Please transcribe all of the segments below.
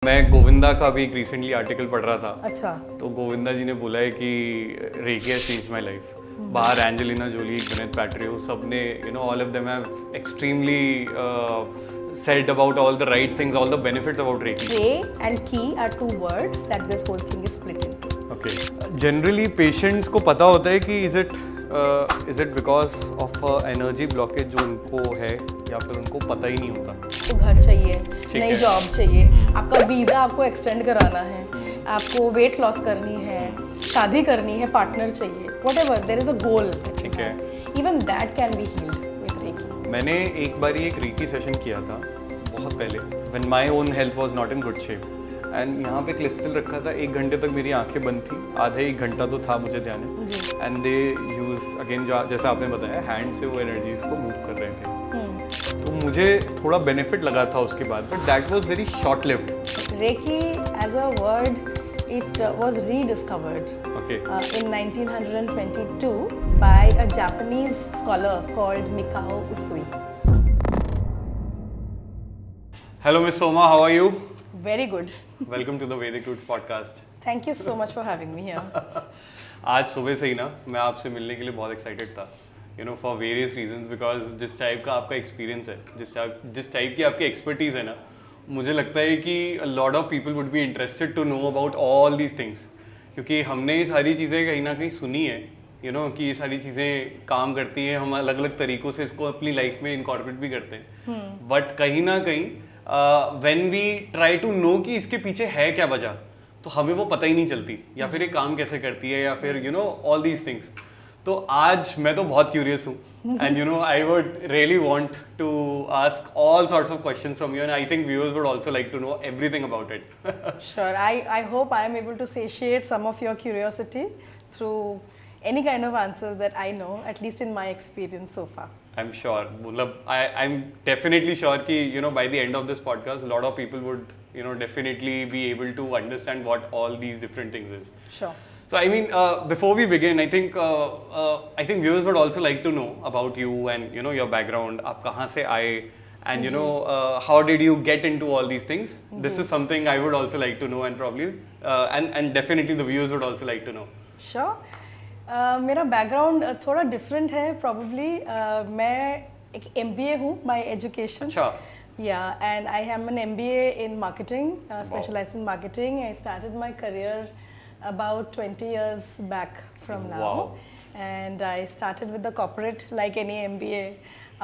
मैं गोविंदा का भी एक रिसेंटली आर्टिकल पढ़ रहा था। अच्छा। तो गोविंदा जी ने बोला है कि Reiki has change my life. बाहर एंजेलिना जोली, gwyneth पैट्रियो, सबने all of them have extremely said about all the right things, all the benefits about Reiki. Ray and Ki are two words that this whole thing is split into. Okay. Generally patients को पता होता है कि is it because of energy blockage जो उनको है या फिर उनको पता ही नहीं होता। तो घर चाहिए, नई है। जॉब चाहिए, आपका वीज़ा आपको एक्सटेंड कराना है, आपको वेट लॉस करनी है, शादी करनी है, पार्टनर चाहिए, whatever, there is a goal. ठीक है। Even that can be healed with Reiki. मैंने एक बारी एक रीकी सेशन किया था बहुत पहले, when my own health was not in good shape, and यहाँ पे क्रिस्टल रखा था। 1 घंटे तक मेरी आंखें बंद थी, आधे 1 घंटा तो था मुझे ध्यान है। एंड दे यूज अगेन जैसे आपने बताया हैंड से वो एनर्जीज को मूव कर रहे थे। तो मुझे थोड़ा बेनिफिट लगा था उसके बाद, but that was very short lived. Reiki as a word, it was rediscovered Okay. in 1922 by a Japanese scholar called Mikao Usui. Hello Miss Soma, how are you? Very good. Welcome to the Vedic Roots podcast. Thank you so much for having me here. आज सुबह से ही ना मैं आपसे मिलने के लिए बहुत एक्साइटेड था, फॉर वेरियस रीजंस, बिकॉज जिस टाइप का आपका एक्सपीरियंस है, जिस टाइप की आपकी एक्सपर्टीज़ है ना, मुझे लगता है कि a lot of people would be interested to know about all these things, क्योंकि हमने ये सारी चीज़ें कहीं ना कहीं सुनी है, कि ये सारी चीज़ें काम करती हैं, हम अलग अलग तरीक़ों से इसको अपनी लाइफ में इनकॉर्पोरेट भी करते हैं, बट कहीं ना कहीं when we try to know कि इसके पीछे है क्या वजह, तो हमें वो पता ही नहीं चलती, या फिर ये काम कैसे करती है, या फिर ऑल दीज थिंग्स। तो आज मैं तो बहुत क्यूरियस हूँ, and I would really want to ask all sorts of questions from you, and I think viewers would also like to know everything about it. Sure. I hope I am able to satiate some of your curiosity through any kind of answers that I know, at least in my experience so far. I'm sure, मतलब I'm definitely sure कि by the end of this podcast, a lot of people would definitely be able to understand what all these different things is. Sure. So I mean, before we begin, I think viewers would also like to know about you and your background. आप कहाँ से आए, and how did you get into all these things? This is something I would also like to know, and probably and definitely the viewers would also like to know. Sure. मेरा background थोड़ा different है probably. मैं एक MBA हूँ by education. अच्छा। या and I have an MBA in marketing, specialised in marketing. I started my career about 20 years back from now. Wow. And I started with the corporate, like any MBA.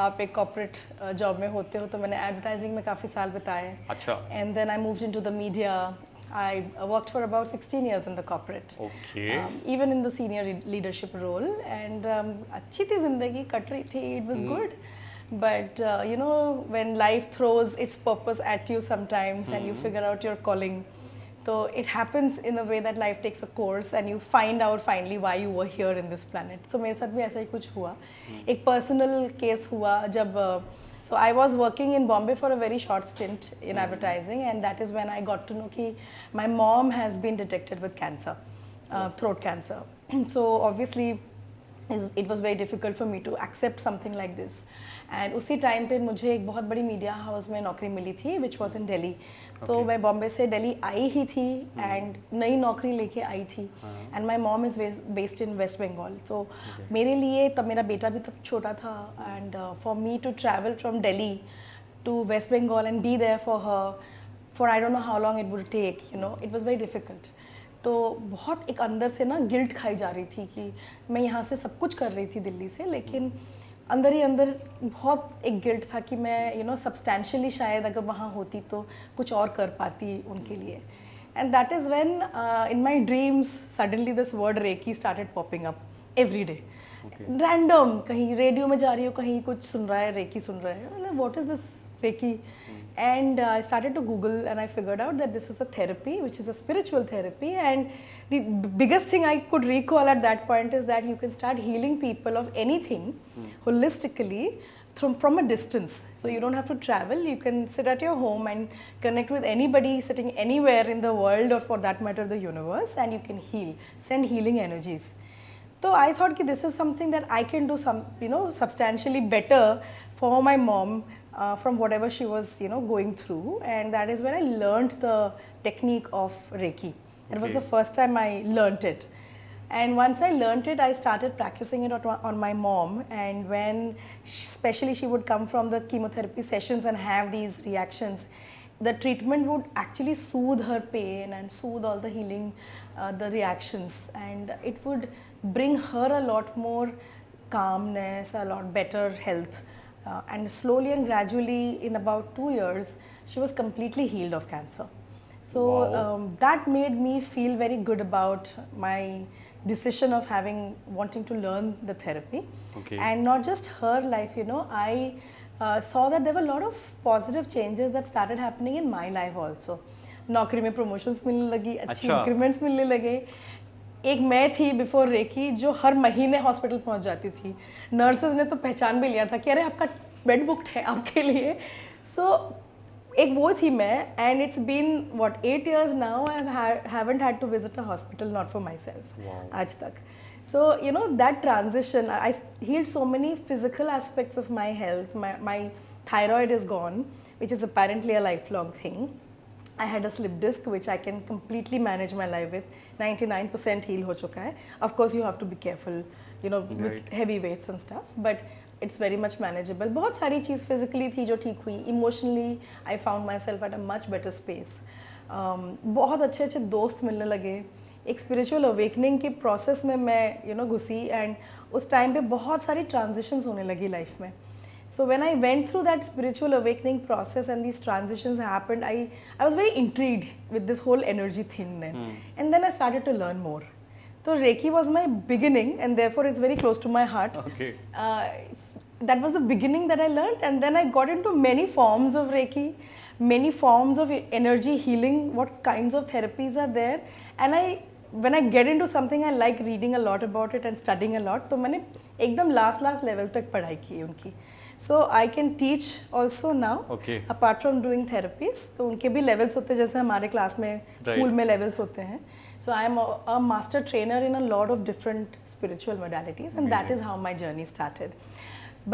आप एक corporate job में होते हो, तो मैंने advertising में काफ़ी साल बिताए। अच्छा। And then I moved into the media. I worked for about 16 years in the corporate. Okay. Even in the senior leadership role. And अच्छी थी ज़िंदगी, कट रही थी. It was good. But when life throws its purpose at you sometimes, and you figure out your calling. So it happens in a way that life takes a course and you find out finally why you were here in this planet. So मेरे साथ भी ऐसा ही कुछ हुआ। एक personal case हुआ जब so I was working in Bombay for a very short stint in advertising, and that is when I got to know कि my mom has been detected with cancer, throat cancer. So obviously it was very difficult for me to accept something like this. And उसी time पे मुझे एक बहुत बड़ी media house में नौकरी मिली थी, which was in Delhi. तो मैं बॉम्बे से दिल्ली आई ही थी, एंड नई नौकरी लेके आई थी, and my mom is based in West Bengal. तो मेरे लिए तब मेरा बेटा भी तब छोटा था, and for me to travel from Delhi to West Bengal and be there for her for I don't know how long it would take, it was very difficult. तो बहुत एक अंदर से ना गिल्ट खाई जा रही थी कि मैं यहाँ से सब कुछ कर रही थी दिल्ली से, लेकिन अंदर ही अंदर बहुत एक गिल्ट था कि मैं सब्सटैंशियली शायद अगर वहाँ होती तो कुछ और कर पाती उनके लिए। And that is when in my dreams suddenly this word Reiki started popping up every day, random. कहीं रेडियो में जा रही हो, कहीं कुछ सुन रहा है, रेकी सुन रहा है, what is this Reiki? And I started to Google, and I figured out that this is a therapy, which is a spiritual therapy. And the biggest thing I could recall at that point is that you can start healing people of anything holistically from a distance. So you don't have to travel. You can sit at your home and connect with anybody sitting anywhere in the world, or for that matter the universe, and you can heal, send healing energies. So I thought that this is something that I can do substantially better for my mom from whatever she was, going through, and that is when I learned the technique of Reiki. It was Okay. the first time I learnt it. And once I learnt it, I started practicing it on my mom. And when, especially, she would come from the chemotherapy sessions and have these reactions, the treatment would actually soothe her pain and soothe all the healing, the reactions, and it would bring her a lot more calmness, a lot better health. And slowly and gradually, in about 2 years, she was completely healed of cancer. So Wow. that made me feel very good about my decision of wanting to learn the therapy. Okay. And not just her life, I saw that there were a lot of positive changes that started happening in my life also. नौकरी में promotions मिलने लगी, अच्छी अच्छा। increments मिलने लगे. एक मैं थी बिफोर रेकी जो हर महीने हॉस्पिटल पहुंच जाती थी. नर्सेज ने तो पहचान भी लिया था कि अरे आपका बेड बुक्ड है आपके लिए. सो एक वो थी मैं, and it's been what 8 years now. I haven't had to visit a hospital, not for myself आज तक. So, that transition, I healed so many physical aspects of my health. My thyroid is gone, which is apparently a lifelong thing. I had a slip disc, which I can completely manage my life with. 99% heal हो चुका है. Of course, you have to be careful, with Right. heavy weights and stuff. But it's very much manageable. बहुत सारी चीज़ physically थी जो ठीक हुई. Emotionally, I found myself at a much better space. बहुत अच्छे अच्छे दोस्त मिलने लगे. एक स्पिरिचुअल अवेकनिंग की प्रोसेस में मैं घुसी, एंड उस टाइम पे बहुत सारी ट्रांजिशंस होने लगी लाइफ में. So when I went through that spiritual awakening process and these transitions happened, I was very intrigued with this whole energy thing then, and then I started to learn more. तो reiki was my beginning, and therefore it's very close to my heart. Okay. That was the beginning that I learned, and then I got into many forms of Reiki, many forms of energy healing, what kinds of therapies are there, and when I get into something, I like reading a lot about it and studying a lot. तो मैंने एकदम last level तक पढ़ाई की उनकी. So I can teach also now. Okay. Apart from doing therapies, तो उनके भी levels होते हैं जैसे हमारे क्लास में स्कूल में levels होते हैं. So I am a master trainer in a lot of different spiritual modalities, and that is how my journey started.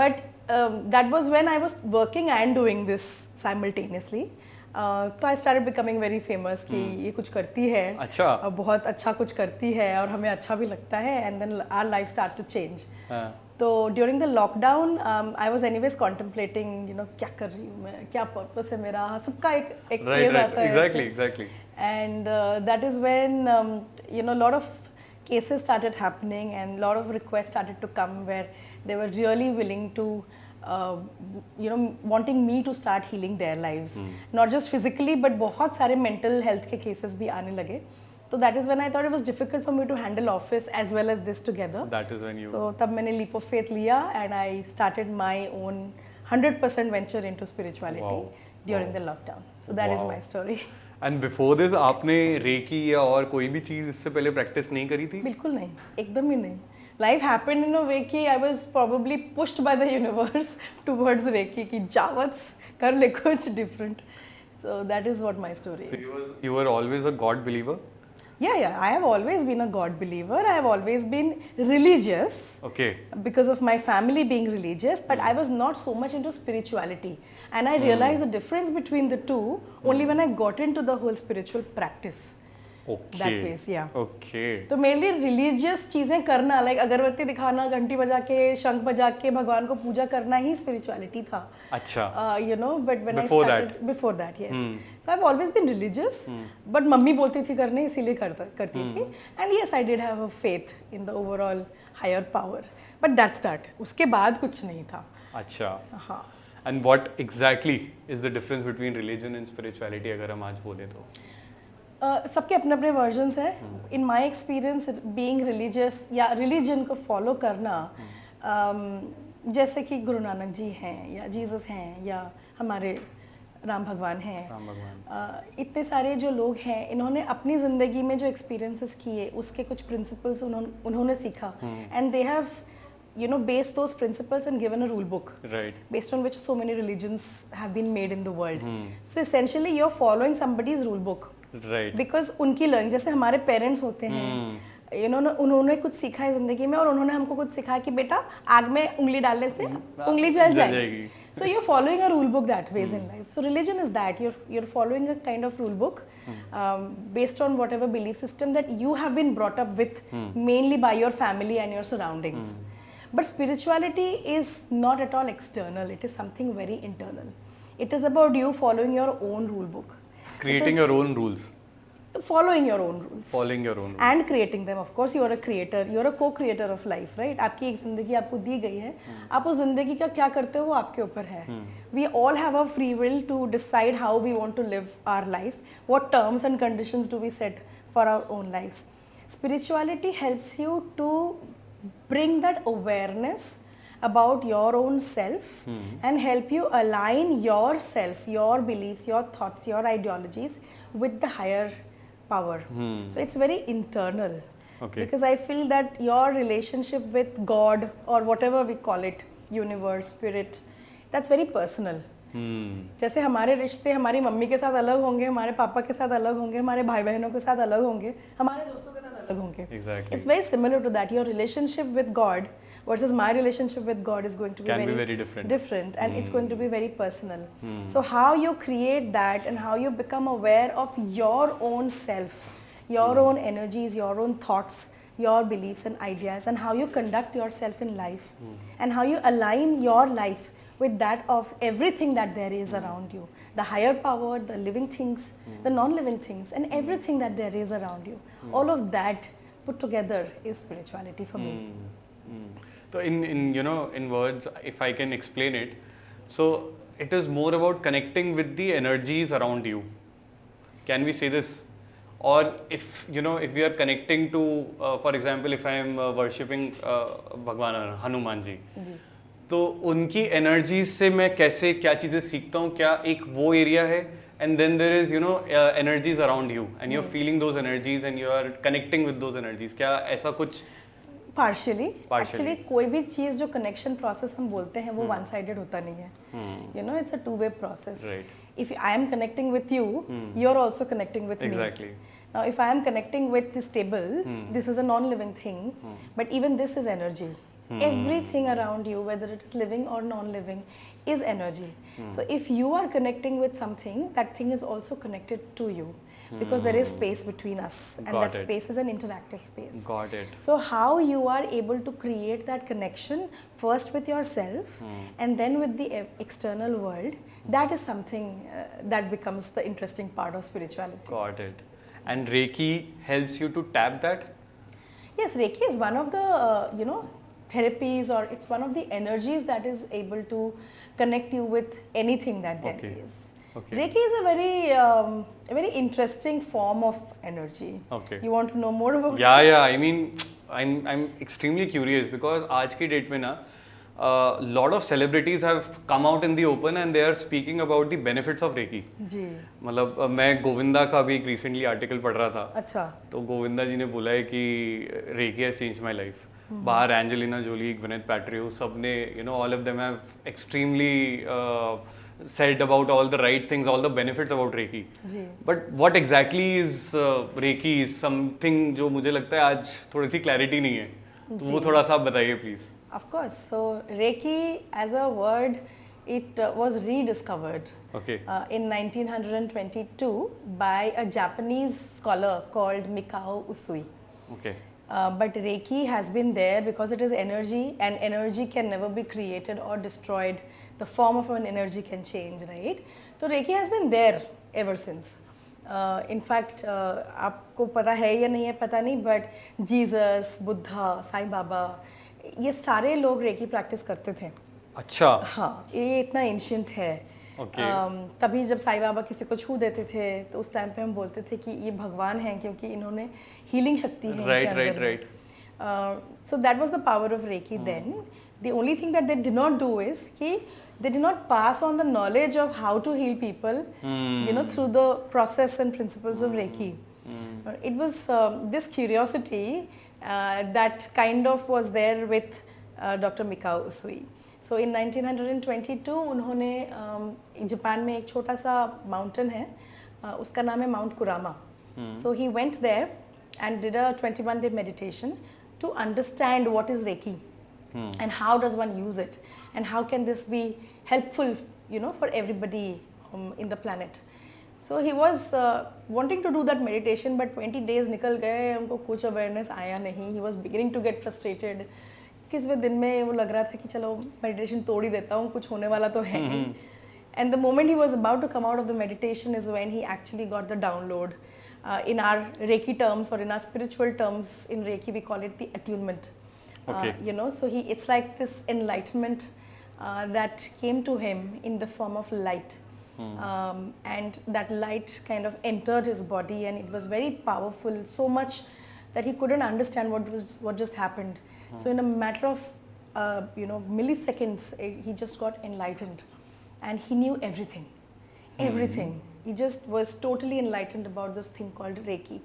But that was when I was working and doing this simultaneously. तो I started becoming very famous कि ये कुछ करती है, अच्छा। बहुत अच्छा कुछ करती है और हमें अच्छा भी लगता है, and then our life start to change. तो during the lockdown, I was anyways contemplating, क्या कर रही हूँ मैं, क्या purpose है मेरा, सबका एक phase आता है. Exactly. And that is when lot of cases started happening, and lot of requests started to come where they were really willing to wanting me to start healing their lives, not just physically but बहुत सारे mental health के cases भी आने लगे. So that is when I thought it was difficult for me to handle office as well as this together. That is when you. So तब मैंने leap of faith लिया, and I started my own 100% venture into spirituality Wow. during the lockdown. So that is Wow. my story. And before this आपने recce या और कोई भी चीज इससे पहले प्रैक्टिस नहीं करी थी? बिल्कुल नहीं, एकदम ही नहीं. Life happened in a way कि I was probably pushed by the universe towards Reiki कि जावत्स कर ले कुछ different. So that is what my story So is. you were always a God believer? Yeah. I have always been a God believer. I have always been religious. Okay. Because of my family being religious, but I was not so much into spirituality, and I realized the difference between the two only when I got into the whole spiritual practice. Okay. That ways, yeah. Okay. तो मेरे लिए religious चीज़ें करना, like अगरबत्ती दिखाना, घंटी बजा के, शंख बजा के भगवान को पूजा करना ही स्पिरिचुअलिटी था. अच्छा. But when Before I started before that, yes. So I've always been religious, but mummy बोलती थी करने, इसीलिए करती थी. And yes, I did have a faith in the overall higher power. But that's that. उसके बाद कुछ नहीं था. अच्छा. हाँ. And what exactly is the difference between religion and spirituality अगर हम आज बोले तो? सबके अपने अपने वर्जन्स हैं. इन माई एक्सपीरियंस बीइंग रिलीजियस या रिलीजन को फॉलो करना, जैसे कि गुरु नानक जी हैं या जीसस हैं या हमारे राम भगवान हैं, इतने सारे जो लोग हैं, इन्होंने अपनी ज़िंदगी में जो एक्सपीरियंसेस किए उसके कुछ प्रिंसिपल्स उन्होंने सीखा, and they have based those principles and given a rule book, Right. based on which so many religions have been made in the world. So essentially you're following somebody's rule book. Right. Because उनकी learning, जैसे हमारे parents होते हैं, उन्होंने कुछ सीखा है ज़िंदगी में, और उन्होंने हमको कुछ सिखाया कि बेटा आग में उंगली डालने से उंगली जल जाएगी. So you're following a rule book that ways in life. So religion is that you're following a kind of rule book based on whatever belief system that you have been brought up with, mainly by your family and your surroundings. But spirituality is not at all external. It is something very internal. It is about you following your own rule book. Creating your own rules. Following your own rules. Following your own rules. And creating them. Of course, you are a creator. You are a co-creator of life, right? आपकी एक जिंदगी आपको दी गई है. आप उस जिंदगी का क्या करते हो वो आपके ऊपर है. We all have a free will to decide how we want to live our life. What terms and conditions do we set for our own lives? Spirituality helps you to bring that awareness about your own self and help you align yourself, your beliefs, your thoughts, your ideologies with the higher power. So it's very internal. Okay. Because I feel that your relationship with God or whatever we call it, universe, spirit, that's very personal. जैसे हमारे रिश्ते हमारी mummy के साथ अलग होंगे, हमारे पापा के साथ अलग होंगे, हमारे भाई बहनों के साथ अलग होंगे, हमारे दोस्तों के साथ अलग होंगे. Exactly. It's very similar to that. Your relationship with God versus my relationship with God is going to be very different. and it's going to be very personal. So how you create that and how you become aware of your own self, your own energies, your own thoughts, your beliefs and ideas, and how you conduct yourself in life and how you align your life with that of everything that there is around you, the higher power, the living things, the non-living things, and everything that there is around you. All of that put together is spirituality for me. So in words, if I can explain it, so it is more about connecting with the energies around you. Can we say this? Or if we are connecting to, for example, if I am worshipping भगवान हनुमान जी, तो उनकी energy से मैं कैसे क्या चीज़ें सीखता हूँ, क्या एक वो एरिया है, and then there is energies around you and you're feeling those energies and you are connecting with those energies. क्या ऐसा कुछ? Partially. Actually, कोई भी चीज़ जो connection process हम बोलते हैं वो one sided होता नहीं है. It's a two-way process. Right. If I am connecting with you, you're also connecting with me. Exactly. Now, if I am connecting with this table, this is a non-living thing, but even this is energy. Everything around you, whether it is living or non-living, is energy. So if you are connecting with something, that thing is also connected to you. Because there is space between us, and that space is an interactive space. Got it. So how you are able to create that connection first with yourself and then with the external world, that is something that becomes the interesting part of spirituality. Got it. And Reiki helps you to tap that? Yes, Reiki is one of the therapies, or it's one of the energies that is able to connect you with anything that there is. Okay. Reiki is a very interesting form of energy. Okay. You want to know more about it? Yeah. I mean, I'm extremely curious because आज की date में ना lot of celebrities have come out in the open and they are speaking about the benefits of Reiki. जी. मतलब मैं गोविंदा का भी एक recently article पढ़ रहा था. अच्छा. तो गोविंदा जी ने बोला है कि Reiki has changed my life. बाहर एंजेलिना जोली, ग्विनेथ पैट्रियो, सब ने all of them have extremely said about all the right things, all the benefits about Reiki. Ji. But what exactly is Reiki is something जो मुझे लगता है आज थोड़ी सी clarity नहीं है. तो वो थोड़ा सा आप बताइए please. Of course. So Reiki as a word, it was rediscovered in 1922 by a Japanese scholar called Mikao Usui. Okay. But Reiki has been there because it is energy, and energy can never be created or destroyed. The form of an energy can change, right? So Reiki has been there ever since. In fact, आपको पता है या नहीं है पता नहीं, but Jesus, Buddha, Sai Baba, ये सारे लोग रेकी प्रैक्टिस करते थे. अच्छा. हाँ, ये इतना एंशिएंट है. Okay. तभी जब साईं बाबा किसी को छू देते थे तो उस टाइम पे हम बोलते थे कि ये भगवान हैं क्योंकि इन्होंने हीलिंग शक्ति है इनके अंदर. Right. So that was the power of Reiki then. The only thing that they did not do is कि they did not pass on the knowledge of how to heal people, through the process and principles of Reiki. It was this curiosity that kind of was there with Dr. Mikao Usui. So in 1922 उन्होंने Japan में एक छोटा सा mountain है, उसका नाम है mount कुरामा. So he went there and did a 21-day meditation to understand what is Reiki and how does one use it and how can this be helpful, for everybody in the planet. So he was wanting to do that meditation, but 20 days निकल गए, उनको कुछ awareness आया नहीं. He was beginning to get frustrated. किसवें दिन में वो लग रहा था कि चलो meditation तोड़ ही देता हूँ, कुछ होने वाला तो है नहीं. And the moment he was about to come out of the meditation is when he actually got the download. In our Reiki terms, or in our spiritual terms, in Reiki we call it the attunement. Okay. So it's like this enlightenment that came to him in the form of light. And that light kind of entered his body, and it was very powerful, so much that he couldn't understand what just happened. So in a matter of milliseconds, he just got enlightened, and he knew everything. He just was totally enlightened about this thing called Reiki.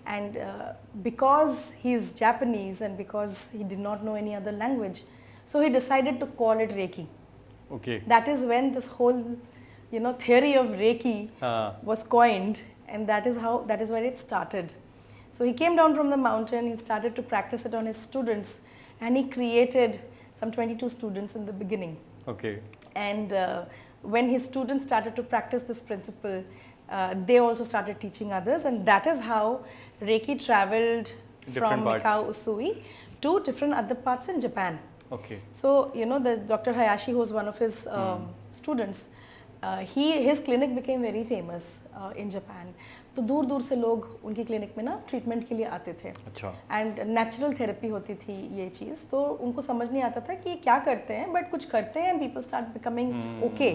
And because he is Japanese and because he did not know any other language, so he decided to call it Reiki. Okay. That is when this whole theory of Reiki was coined, and that is where it started. So he came down from the mountain, he started to practice it on his students, and he created some 22 students in the beginning. Okay. And when his students started to practice this principle, they also started teaching others, and that is how Reiki traveled from Mikao Usui to different other parts in Japan. Okay. So, the Dr. Hayashi, who was one of his students, his clinic became very famous in Japan. तो दूर दूर से लोग उनकी clinic में ना treatment के लिए आते थे. अच्छा. एंड नेचुरल थेरेपी होती थी ये चीज़, तो उनको समझ नहीं आता था कि ये क्या करते हैं, बट कुछ करते हैं, and people start becoming okay,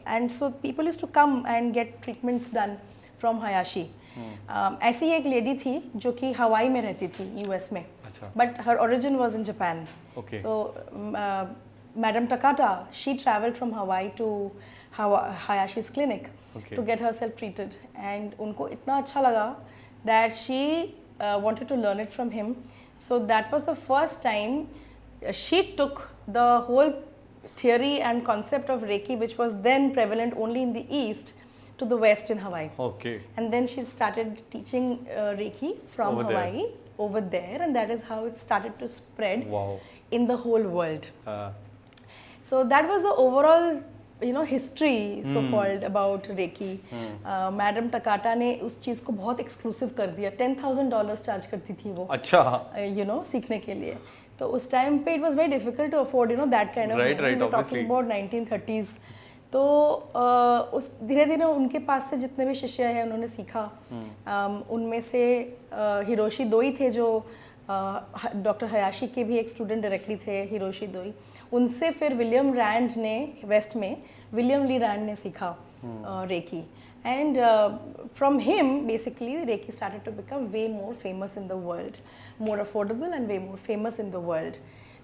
and so people used to come and get treatments done from Hayashi. ऐसी ही एक लेडी थी जो कि हवाई में रहती थी यूएस में, but her origin was in Japan. So Madam Takata, she traveled from Hawaii to Hayashi's clinic to get herself treated, and उनको इतना अच्छा लगा that she wanted to learn it from him. So that was the first time she took the whole theory and concept of Reiki, which was then prevalent only in the East, to the West in Hawaii. Okay. And then she started teaching Reiki from Hawaii over there, and that is how it started to spread in the whole world. So that was the overall, history so-called about Reiki. Madam Takata ने उस चीज़ को बहुत exclusive कर दिया. $10,000 charge करती थी वो. अच्छा. सीखने के लिए. तो उस टाइम पे it was very difficult to afford, that kind of. Right, we're talking about 1930s. तो उस धीरे धीरे उनके पास से जितने भी शिष्य हैं उन्होंने सीखा. उनमें से हिरोशी दोई थे जो डॉक्टर हयाशी के भी एक स्टूडेंट डायरेक्टली थे, हिरोशी दोई. उनसे फिर विलियम रैंड ने वेस्ट में विलियम ली रैंड ने सीखा Reiki, and from him basically Reiki started to become way more famous in the world, more affordable and way more famous in the world.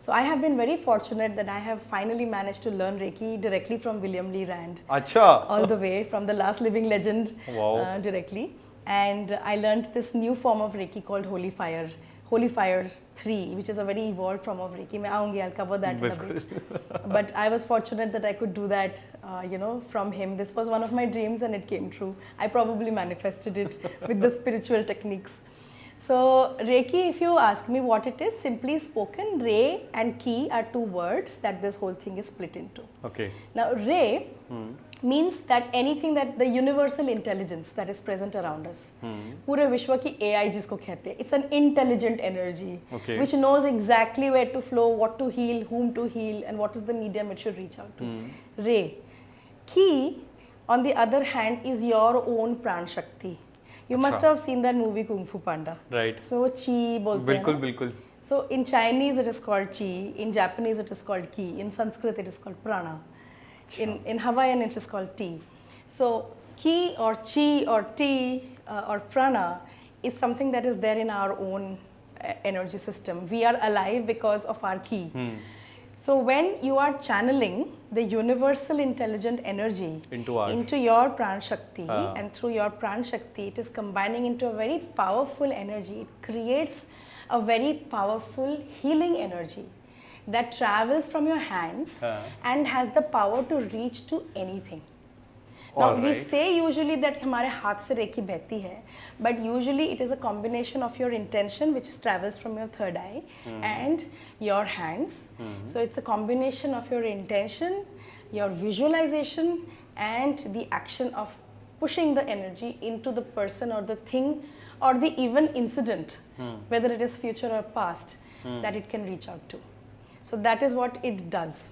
So I have been very fortunate that I have finally managed to learn Reiki directly from William Lee Rand. Acha. All the way from the last living legend. Wow. Directly. And I learned this new form of Reiki called Holy Fire. Holy Fire 3, which is a very evolved form of Reiki. मैं आऊँगी, I'll cover that in a bit. But I was fortunate that I could do that, from him. This was one of my dreams and it came true. I probably manifested it with the spiritual techniques. So Reiki, if you ask me what it is, simply spoken, Re and Ki are two words that this whole thing is split into. Okay. Now Re means that anything that the universal intelligence that is present around us. पूरे विश्व की AI जिसको कहते हैं, it's an intelligent energy which knows exactly where to flow, what to heal, whom to heal, and what is the medium it should reach out to. Re. Ki, on the other hand, is your own pran shakti. You must have seen that movie Kung Fu Panda. Right. So वो chi बोलते हैं. बिल्कुल बिल्कुल. So in Chinese it is called chi, in Japanese it is called ki, in Sanskrit it is called prana. In Hawaiian it is called Ti. So ki or chi or Ti or prana is something that is there in our own energy system. We are alive because of our ki. So when you are channeling the universal intelligent energy into your pran shakti, and through your pran shakti it is combining into a very powerful energy. It creates a very powerful healing energy that travels from your hands and has the power to reach to anything. Now we say usually that हमारे हाथ से recce बहती है, but usually it is a combination of your intention which travels from your third eye and your hands. So it's a combination of your intention, your visualization, and the action of pushing the energy into the person or the thing or the even incident, whether it is future or past, that it can reach out to. So that is what it does.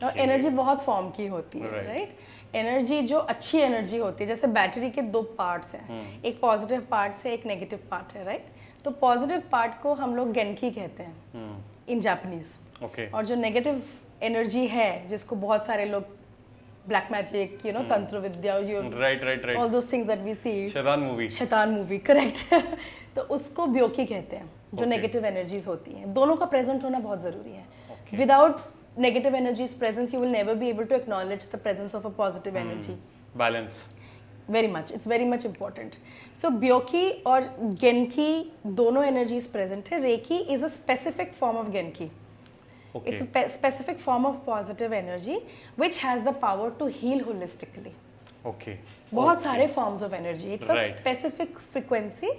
Now energy बहुत form की होती है, right? Energy जो अच्छी energy होती है, जैसे battery के दो पार्ट्स हैं, एक पॉजिटिव पार्ट है, एक नेगेटिव पार्ट है, राइट? तो पॉजिटिव पार्ट को हम लोग गेनकी कहते हैं इन जापानीज, और जो नेगेटिव एनर्जी है जिसको बहुत सारे लोग black magic, you know, tantra vidya, right all those things that we see, Shaitaan movie, correct. तो उसको ब्योकी कहते हैं, जो नेगेटिव एनर्जीज होती हैं। दोनों का प्रेजेंट होना बहुत जरूरी है। Without negative energy's presence, you will never be able to acknowledge the presence of a positive energy. Balance. Very much. It's very much important. So Byoki और Genki दोनों energies present है. Reiki is a specific form of Genki. Okay. It's a specific form of positive energy which has the power to heal holistically. Okay. बहुत सारे forms of energy. It's a specific frequency,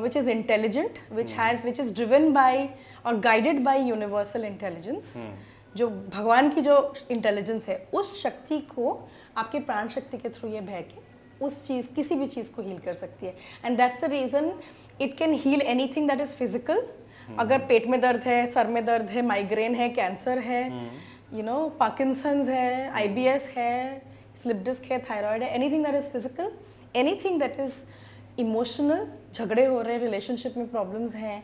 which is intelligent, which is driven by or guided by universal intelligence. जो भगवान की जो intelligence है, उस शक्ति को आपके प्राण शक्ति के थ्रू ये बह के उस चीज़, किसी भी चीज़ को हील कर सकती है। And that's the reason it can heal anything that is physical. अगर पेट में दर्द है, सर में दर्द है, माइग्रेन है, कैंसर है, यू नो, पार्किंसंस है, आईबीएस है, स्लिप डिस्क है, थायराइड है, anything that is physical, anything that is emotional, झगड़े हो रहे हैं, रिलेशनशिप में प्रॉब्लम्स हैं,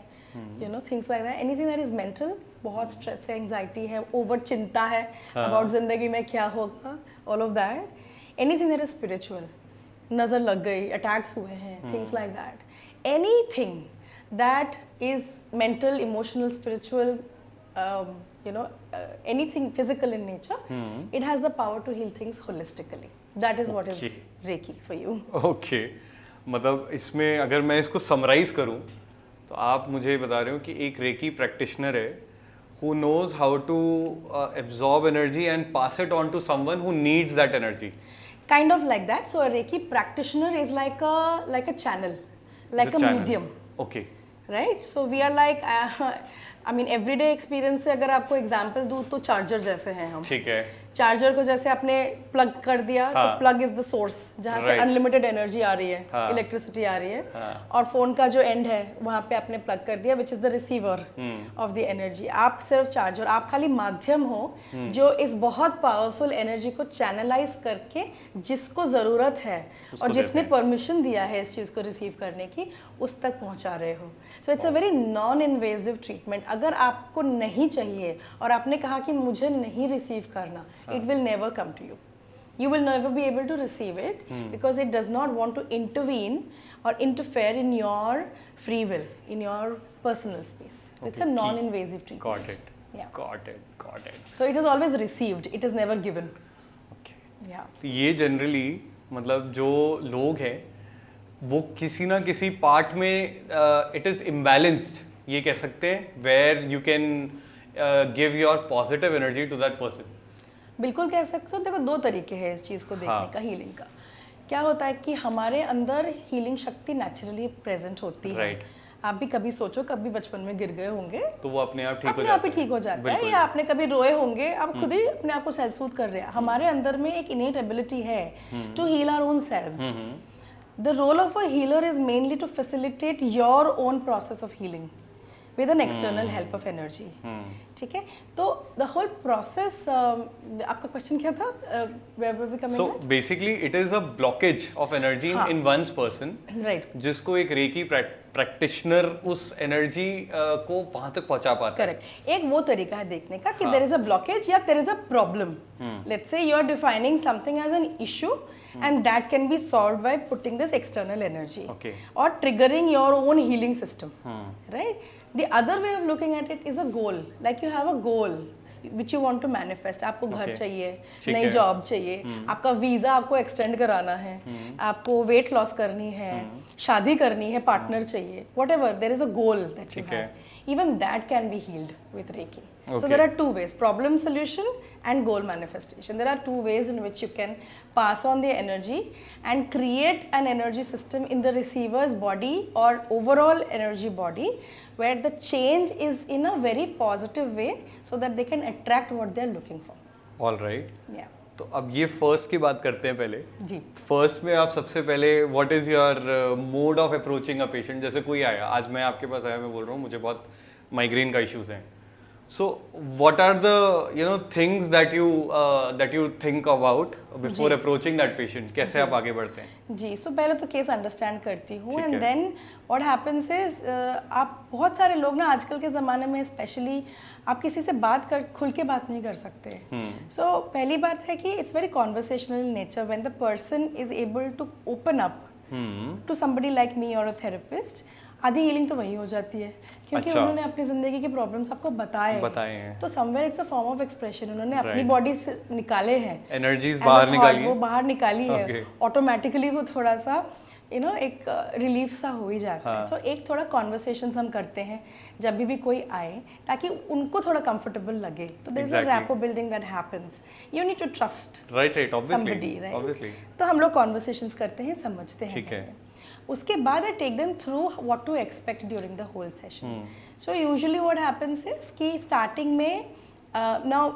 you know, things like that, anything that is mental, बहुत स्ट्रेस है, एंजाइटी है, ओवर चिंता है अबाउट जिंदगी में क्या होगा, all of that, anything that is spiritual, नजर लग गई, अटैक्स हुए हैं, things like that, anything that is mental, emotional, spiritual, you know, anything physical in nature, it has the power to heal things holistically. That is what is Reiki for you. Okay, मतलब इसमें अगर मैं इसको summarise करूं तो आप मुझे बता रहे हो कि एक रेकी प्रैक्टिशनर है who knows how to absorb energy and pass it on to someone who needs that energy. Kind of like that. So a Reiki practitioner is like a channel, like a medium. Okay. Right? So we are like, I mean everyday experience से अगर आपको example दूँ तो charger जैसे हैं हम। ठीक है। चार्जर को जैसे आपने प्लग कर दिया, तो प्लग इज द सोर्स जहाँ से अनलिमिटेड एनर्जी आ रही है, इलेक्ट्रिसिटी आ रही है, और फोन का जो एंड है वहाँ पे आपने प्लग कर दिया, which is the receiver of the energy. आप सिर्फ चार्जर, आप खाली माध्यम हो जो इस बहुत पावरफुल एनर्जी को चैनलाइज करके जिसको जरूरत है और जिसने परमिशन दिया है इस चीज को रिसीव करने की, उस तक पहुँचा रहे हो। So it's a very non invasive treatment. अगर आपको नहीं चाहिए और आपने कहा कि मुझे नहीं रिसीव करना, it will never come to you. You will never be able to receive it because it does not want to intervene or interfere in your free will, in your personal space. So it's a non-invasive treatment. Got it. Yeah. Got it. So it is always received. It is never given. Okay. Yeah. तो ये generally मतलब जो लोग हैं वो किसी ना किसी पार्ट में it is imbalanced, ये कह सकते हैं, where you can give your positive energy to that person. बिल्कुल कह सकते हो। देखो, दो तरीके हैं इस चीज़ को देखने का, हीलिंग का। क्या होता है कि हमारे अंदर हीलिंग शक्ति नेचुरली प्रेजेंट होती है। आप भी कभी सोचो, कभी बचपन में गिर गए होंगे तो वो अपने आप ठीक हो जाता है, या आपने कभी रोए होंगे, आप खुद ही अपने आप को सेल्फ सूद कर रहे हैं। हमारे अंदर में एक इनेट एबिलिटी है to heal our own selves. The role of a healer is mainly to facilitate your own process of healing with an external help of energy. ठीक है? तो the whole process, आपका question क्या था? Where were we coming at? So basically it is a blockage of energy in one's person. Right. जिसको एक recce practitioner उस energy को वहाँ तक पहुँचा पाता है. Correct. एक वो तरीका है देखने का कि there is a blockage या there is a problem. Let's say you are defining something as an issue. And that can be solved by putting this external energy or triggering your own healing system, right? The other way of looking at it is a goal. Like you have a goal which you want to manifest. आपको घर चाहिए, नई job चाहिए, आपका visa आपको extend कराना है, आपको वेट लॉस करनी है, शादी करनी है, पार्टनर चाहिए, whatever. There is a goal that you have. Even that can be healed with Reiki. So there are two ways: problem solution and goal manifestation. There are two ways in which you can pass on the energy and create an energy system in the receiver's body or overall energy body where the change is in a very positive way so that they can attract what they are looking for. All right. Yeah. तो अब ये first की बात करते हैं पहले। जी। First में आप सबसे पहले what is your mode of approaching a patient? जैसे कोई आया, आज मैं आपके पास आया, मैं बोल रहा हूँ मुझे बहुत माइग्रेन का इश्यूज हैं, so what are the things that you think about before approaching that patient? कैसे आप आगे बढ़ते हैं? जी, सो पहले तो केस अंडरस्टैंड करती हूँ ठीक एंड है। देन व्हाट हैपेंस इज आप बहुत सारे लोग ना आजकल के ज़माने में स्पेशली आप किसी से खुल के बात नहीं कर सकते। सो पहली बात है कि it's very conversational in nature when the person is able to open up to somebody like me और अ थेरेपिस्ट। आधी हीलिंग तो वही हो जाती है क्योंकि अच्छा। उन्होंने अपनी जिंदगी के प्रॉब्लम्स आपको बताए हैं। तो somewhere it's a form of expression. उन्होंने अपनी बॉडी से निकाले हैं, एनर्जीज As a बाहर thought, निकाली वो बाहर निकाली है, Okay. ऑटोमेटिकली वो थोड़ा सा एक रिलीफ सा हो ही जाता है। सो एक थोड़ा कॉन्वर्सेशन हम करते हैं जब भी कोई आए ताकि उनको थोड़ा कंफर्टेबल लगे। तो there is a rapport building that happens. You need to trust right somebody, right? तो हम लोग कॉन्वर्सेशंस करते हैं, समझते हैं ठीक है। पहले। उसके बाद I take them through what to expect during the whole session. So usually what happens is कि स्टार्टिंग में now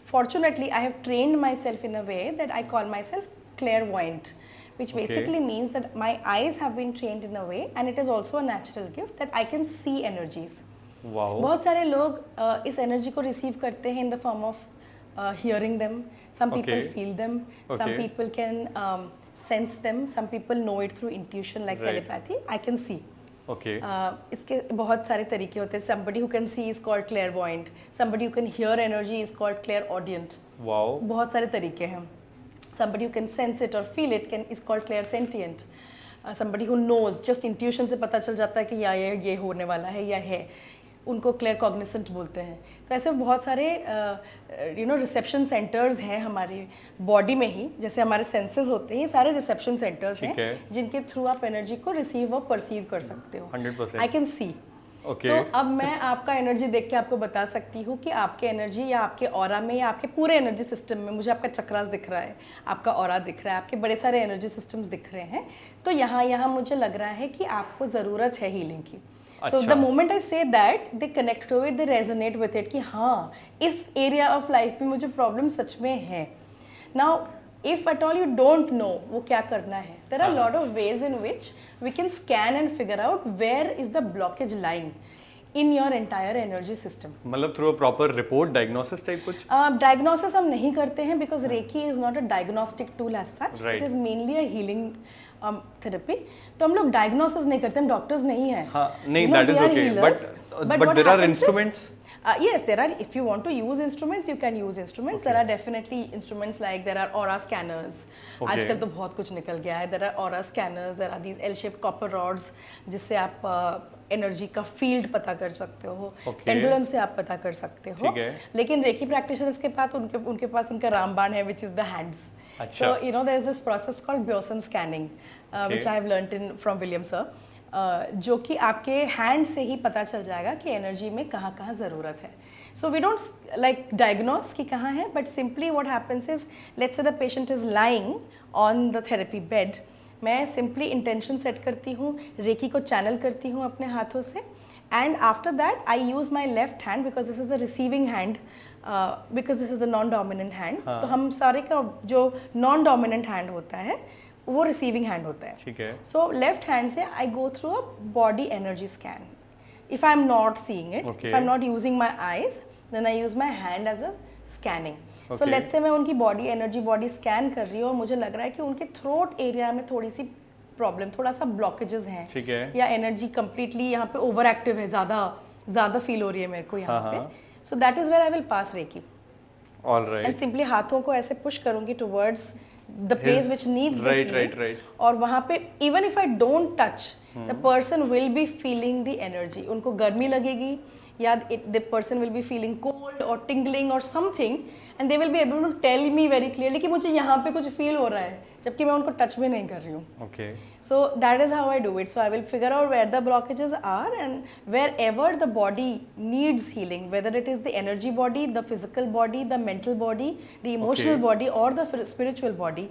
fortunately I have trained myself in a way that I call myself clairvoyant, which basically means that my eyes have been trained in a way and it is also a natural gift that I can see energies. Wow. बहुत सारे लोग इस energy को receive करते हैं in the form of hearing them. Some people feel them. Some people can sense them. Some people know it through intuition like telepathy. I can see. Okay. इसके बहुत सारे तरीके होते हैं. Somebody who can see is called clairvoyant. Somebody who can hear energy is called clairaudient. Wow. बहुत सारे तरीके हैं. Somebody who can sense it or feel it is called clairsentient. Somebody who knows, just intuition से पता चल जाता है कि ये होने वाला है या है, उनको क्लियर कॉग्निसेंट बोलते हैं। तो ऐसे बहुत सारे रिसेप्शन सेंटर्स हैं हमारे बॉडी में ही, जैसे हमारे सेंसेस होते हैं, ये सारे रिसेप्शन सेंटर्स हैं जिनके थ्रू आप एनर्जी को रिसीव और परसीव कर सकते हो। 100%। I can see. तो अब मैं आपका एनर्जी देख के आपको बता सकती हूँ कि आपके एनर्जी या आपके ऑरा में या आपके पूरे एनर्जी सिस्टम में, मुझे आपका चक्रास दिख रहा है, आपका ऑरा दिख रहा है, आपके बड़े सारे एनर्जी सिस्टम्स दिख रहे हैं। तो यहाँ मुझे लग रहा है कि आपको ज़रूरत है हीलिंग की। So the moment I say that, they connect to it, they resonate with it कि हाँ, इस एरिया ऑफ लाइफ में मुझे प्रॉब्लम सच में है। Now, if at all you don't know वो क्या करना है, there are a lot of ways in which we can scan and figure out where is the blockage lying in your entire energy system. मतलब through a proper report, diagnosis type कुछ? Diagnosis हम नहीं करते हैं because Reiki is not a diagnostic tool as such. It is mainly a healing therapy. तो हम लोग diagnosis नहीं करते, हम doctors नहीं हैं. हाँ, नहीं, that is okay. But there are instruments. Yes, there are. If you want to use instruments, you can use instruments. There are definitely instruments like there are aura scanners. आजकल तो बहुत कुछ निकल गया है. There are aura scanners. There are these L-shaped copper rods जिससे आप energy का फील्ड पता कर सकते हो. पेंडुलम से आप पता कर सकते हो. लेकिन रेकी प्रैक्टिशनर्स के पास उनके पास उनका रामबाण है, which is the hands. So there is this process called Bjorsen scanning, which I have learnt from William sir. जो कि आपके हैंड से ही पता चल जाएगा कि एनर्जी में कहाँ कहाँ ज़रूरत है. So we don't like diagnose कि कहाँ है, but simply what happens is, let's say the patient is lying on the therapy bed, मैं सिंपली इंटेंशन सेट करती हूँ, रेकी को चैनल करती हूँ अपने हाथों से, and after that I use my left hand because this is the receiving hand, because this is the non dominant hand. तो हम सारे का जो नॉन डोमिनेंट हैंड होता है वो रिसीविंग हैंड होता है. ठीक है. सो लेफ्ट हैंड से I go through a body energy scan. If I am not seeing it, if I am not using my eyes, then I use my hand as a scanning. So let's say मैं उनकी body scan कर रही हूँ और मुझे लग रहा है कि उनके थ्रोट एरिया में थोड़ी सी प्रॉब्लम, थोड़ा सा ब्लॉकेजेस हैं. ठीक है. या एनर्जी कंप्लीटली यहाँ पे ओवर एक्टिव है, ज़्यादा फील हो रही है मेरे को यहाँ पे. So that is where I will pass reiki. Alright. And simply हाथों को ऐसे पुश करूंगी towards the place which needs the healing. Right. और वहाँ पे even if I don't touch, the person will be feeling the energy. उनको गर्मी लगेगी या the person will be feeling cold or tingling or something and they will be able to tell me very clearly कि मुझे यहाँ पे कुछ feel हो रहा है जबकि मैं उनको touch भी नहीं कर रही हूँ. Okay. So that is how I do it. So I will figure out where the blockages are and wherever the body needs healing, whether it is the energy body, the physical body, the mental body, the emotional body or the spiritual body,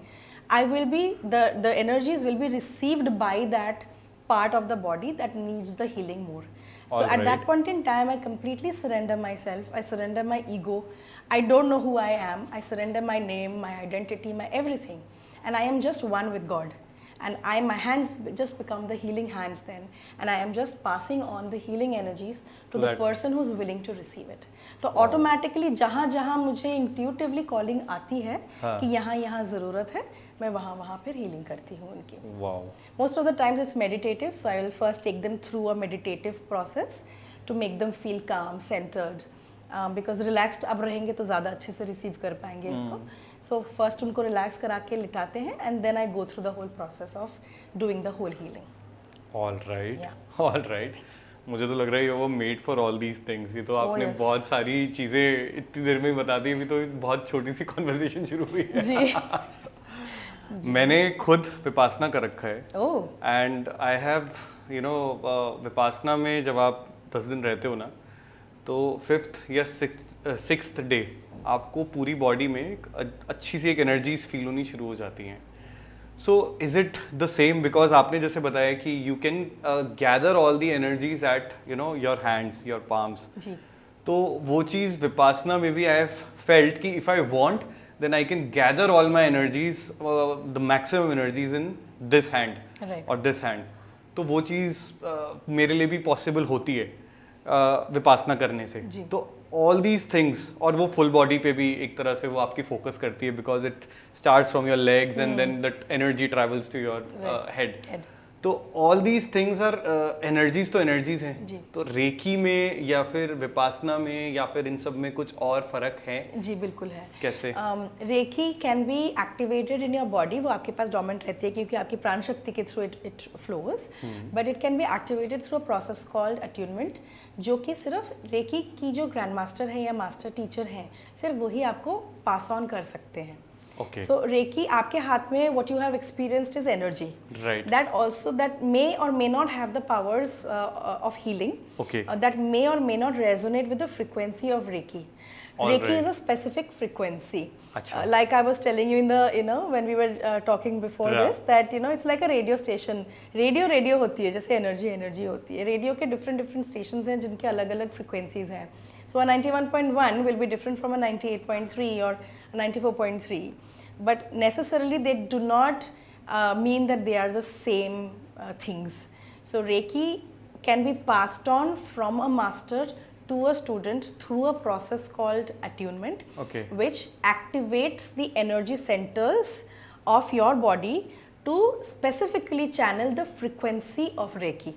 I will be, the energies will be received by that part of the body that needs the healing more. So at that point in time, I completely surrender myself. I surrender my ego. I don't know who I am. I surrender my name, my identity, my everything. And I am just one with God. And my hands just become the healing hands then. And I am just passing on the healing energies to the person who's willing to receive it. तो automatically जहाँ जहाँ मुझे intuitively calling आती है कि यहाँ यहाँ ज़रूरत है, मैं वहाँ फिर healing करती हूँ उनकी. Wow. Most of the times it's meditative, so I will first take them through a meditative process to make them feel calm, centered. Because relaxed अब रहेंगे तो ज़्यादा अच्छे से receive कर पाएंगे इसको. So first उनको relax करा के लिटाते हैं and then I go through the whole process of doing the whole healing. All right. Yeah. All right. मुझे तो लग रहा है वो made for all these things. ये तो आपने yes. बहुत सारी चीज़ें इतनी देर में बता दी. अभी तो बहुत छोटी सी conversation शुरू हुई है. जी. मैंने खुद विपासना कर रखा है. Oh. And I have, you know, Vipassana में जब आप 10 दिन रहते हो ना, तो 5th या 6th डे आपको पूरी बॉडी में एक अच्छी सी एक एनर्जीज फील होनी शुरू हो जाती हैं. So is it the same? Because आपने जैसे बताया कि you can gather all the energies at you know your hands, your palms. तो वो चीज़ विपासना में भी आई हैव फेल्ट कि if I want then I can gather all my energies, the maximum energies in this hand और this hand. तो वो चीज़ मेरे लिए भी पॉसिबल होती है विपासना करने से. तो ऑल दीज थिंग्स, और वो फुल बॉडी पे भी एक तरह से वो आपकी फोकस करती है because it starts from your legs and then that energy travels to your head. तो all these things are energies, तो एनर्जीज हैं. तो रेकी में या फिर विपासना में या फिर इन सब में कुछ और फर्क है? जी बिल्कुल है. कैसे? Reiki can be activated in your body. वो आपके पास डोमिनेंट रहती है क्योंकि आपकी प्राण शक्ति के through it flows. But it can be activated through a process called attunement, जो कि सिर्फ रेकी की जो ग्रैंड मास्टर है या मास्टर टीचर हैं सिर्फ वही आपको पास ऑन कर सकते हैं. Okay. So Reiki, आपके हाथ में what you have experienced is energy. Right. That may or may not have the powers of healing. Okay. That may or may not resonate with the frequency of Reiki. Reiki is a specific frequency. Like I was telling you in the when we were talking before this, that it's like a radio station. Radio होती है जैसे energy होती है. Radio के different stations हैं जिनके अलग-अलग frequencies हैं. So a 91.1 will be different from a 98.3 or a 94.3. But necessarily they do not mean that they are the same things. So Reiki can be passed on from a master to a student through a process called attunement, which activates the energy centers of your body to specifically channel the frequency of Reiki.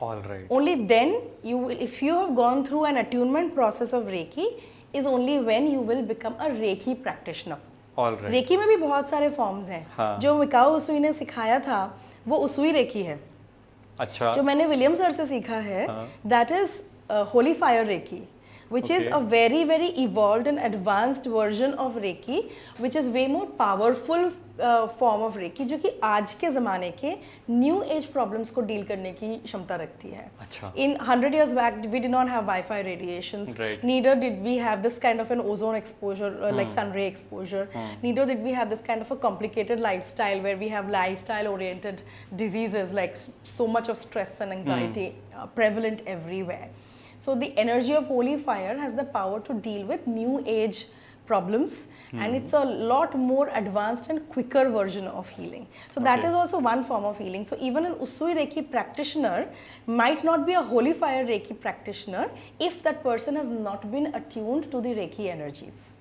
All right. Only then you will, if you have gone through an attunement process of Reiki, is only when you will become a Reiki practitioner. All right. Reiki में भी बहुत सारे forms हैं. जो Mikao उसुई ने सिखाया था वो उसुई रेकी है. अच्छा. जो मैंने विलियम सर से सीखा है, that is holy fire Reiki, which is a very evolved and advanced version of Reiki, which is way more powerful form of Reiki, जो कि आज के ज़माने के new age problems को deal करने की क्षमता रखती है. अच्छा. In 100 years back, we did not have Wi-Fi radiations. Right. Neither did we have this kind of an ozone exposure, like sun ray exposure. Neither did we have this kind of a complicated lifestyle where we have lifestyle-oriented diseases like so much of stress and anxiety prevalent everywhere. So the energy of holy fire has the power to deal with new age problems, and it's a lot more advanced and quicker version of healing. So that is also one form of healing. So even an Usui Reiki practitioner might not be a holy fire Reiki practitioner if that person has not been attuned to the Reiki energies.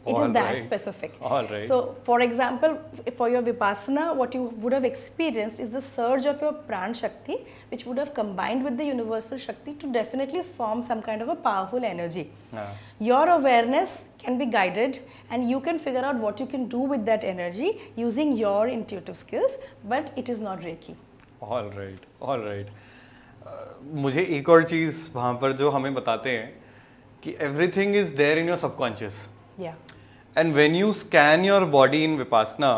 It is that specific. All right. So, for example, for your Vipassana, what you would have experienced is the surge of your Pran Shakti, which would have combined with the Universal Shakti to definitely form some kind of a powerful energy. Your awareness can be guided and you can figure out what you can do with that energy using your intuitive skills, but it is not Reiki. All right. मुझे एक और चीज़ वहाँ पर जो हमें बताते हैं कि everything is there in your subconscious, या and when you scan your body in Vipassana,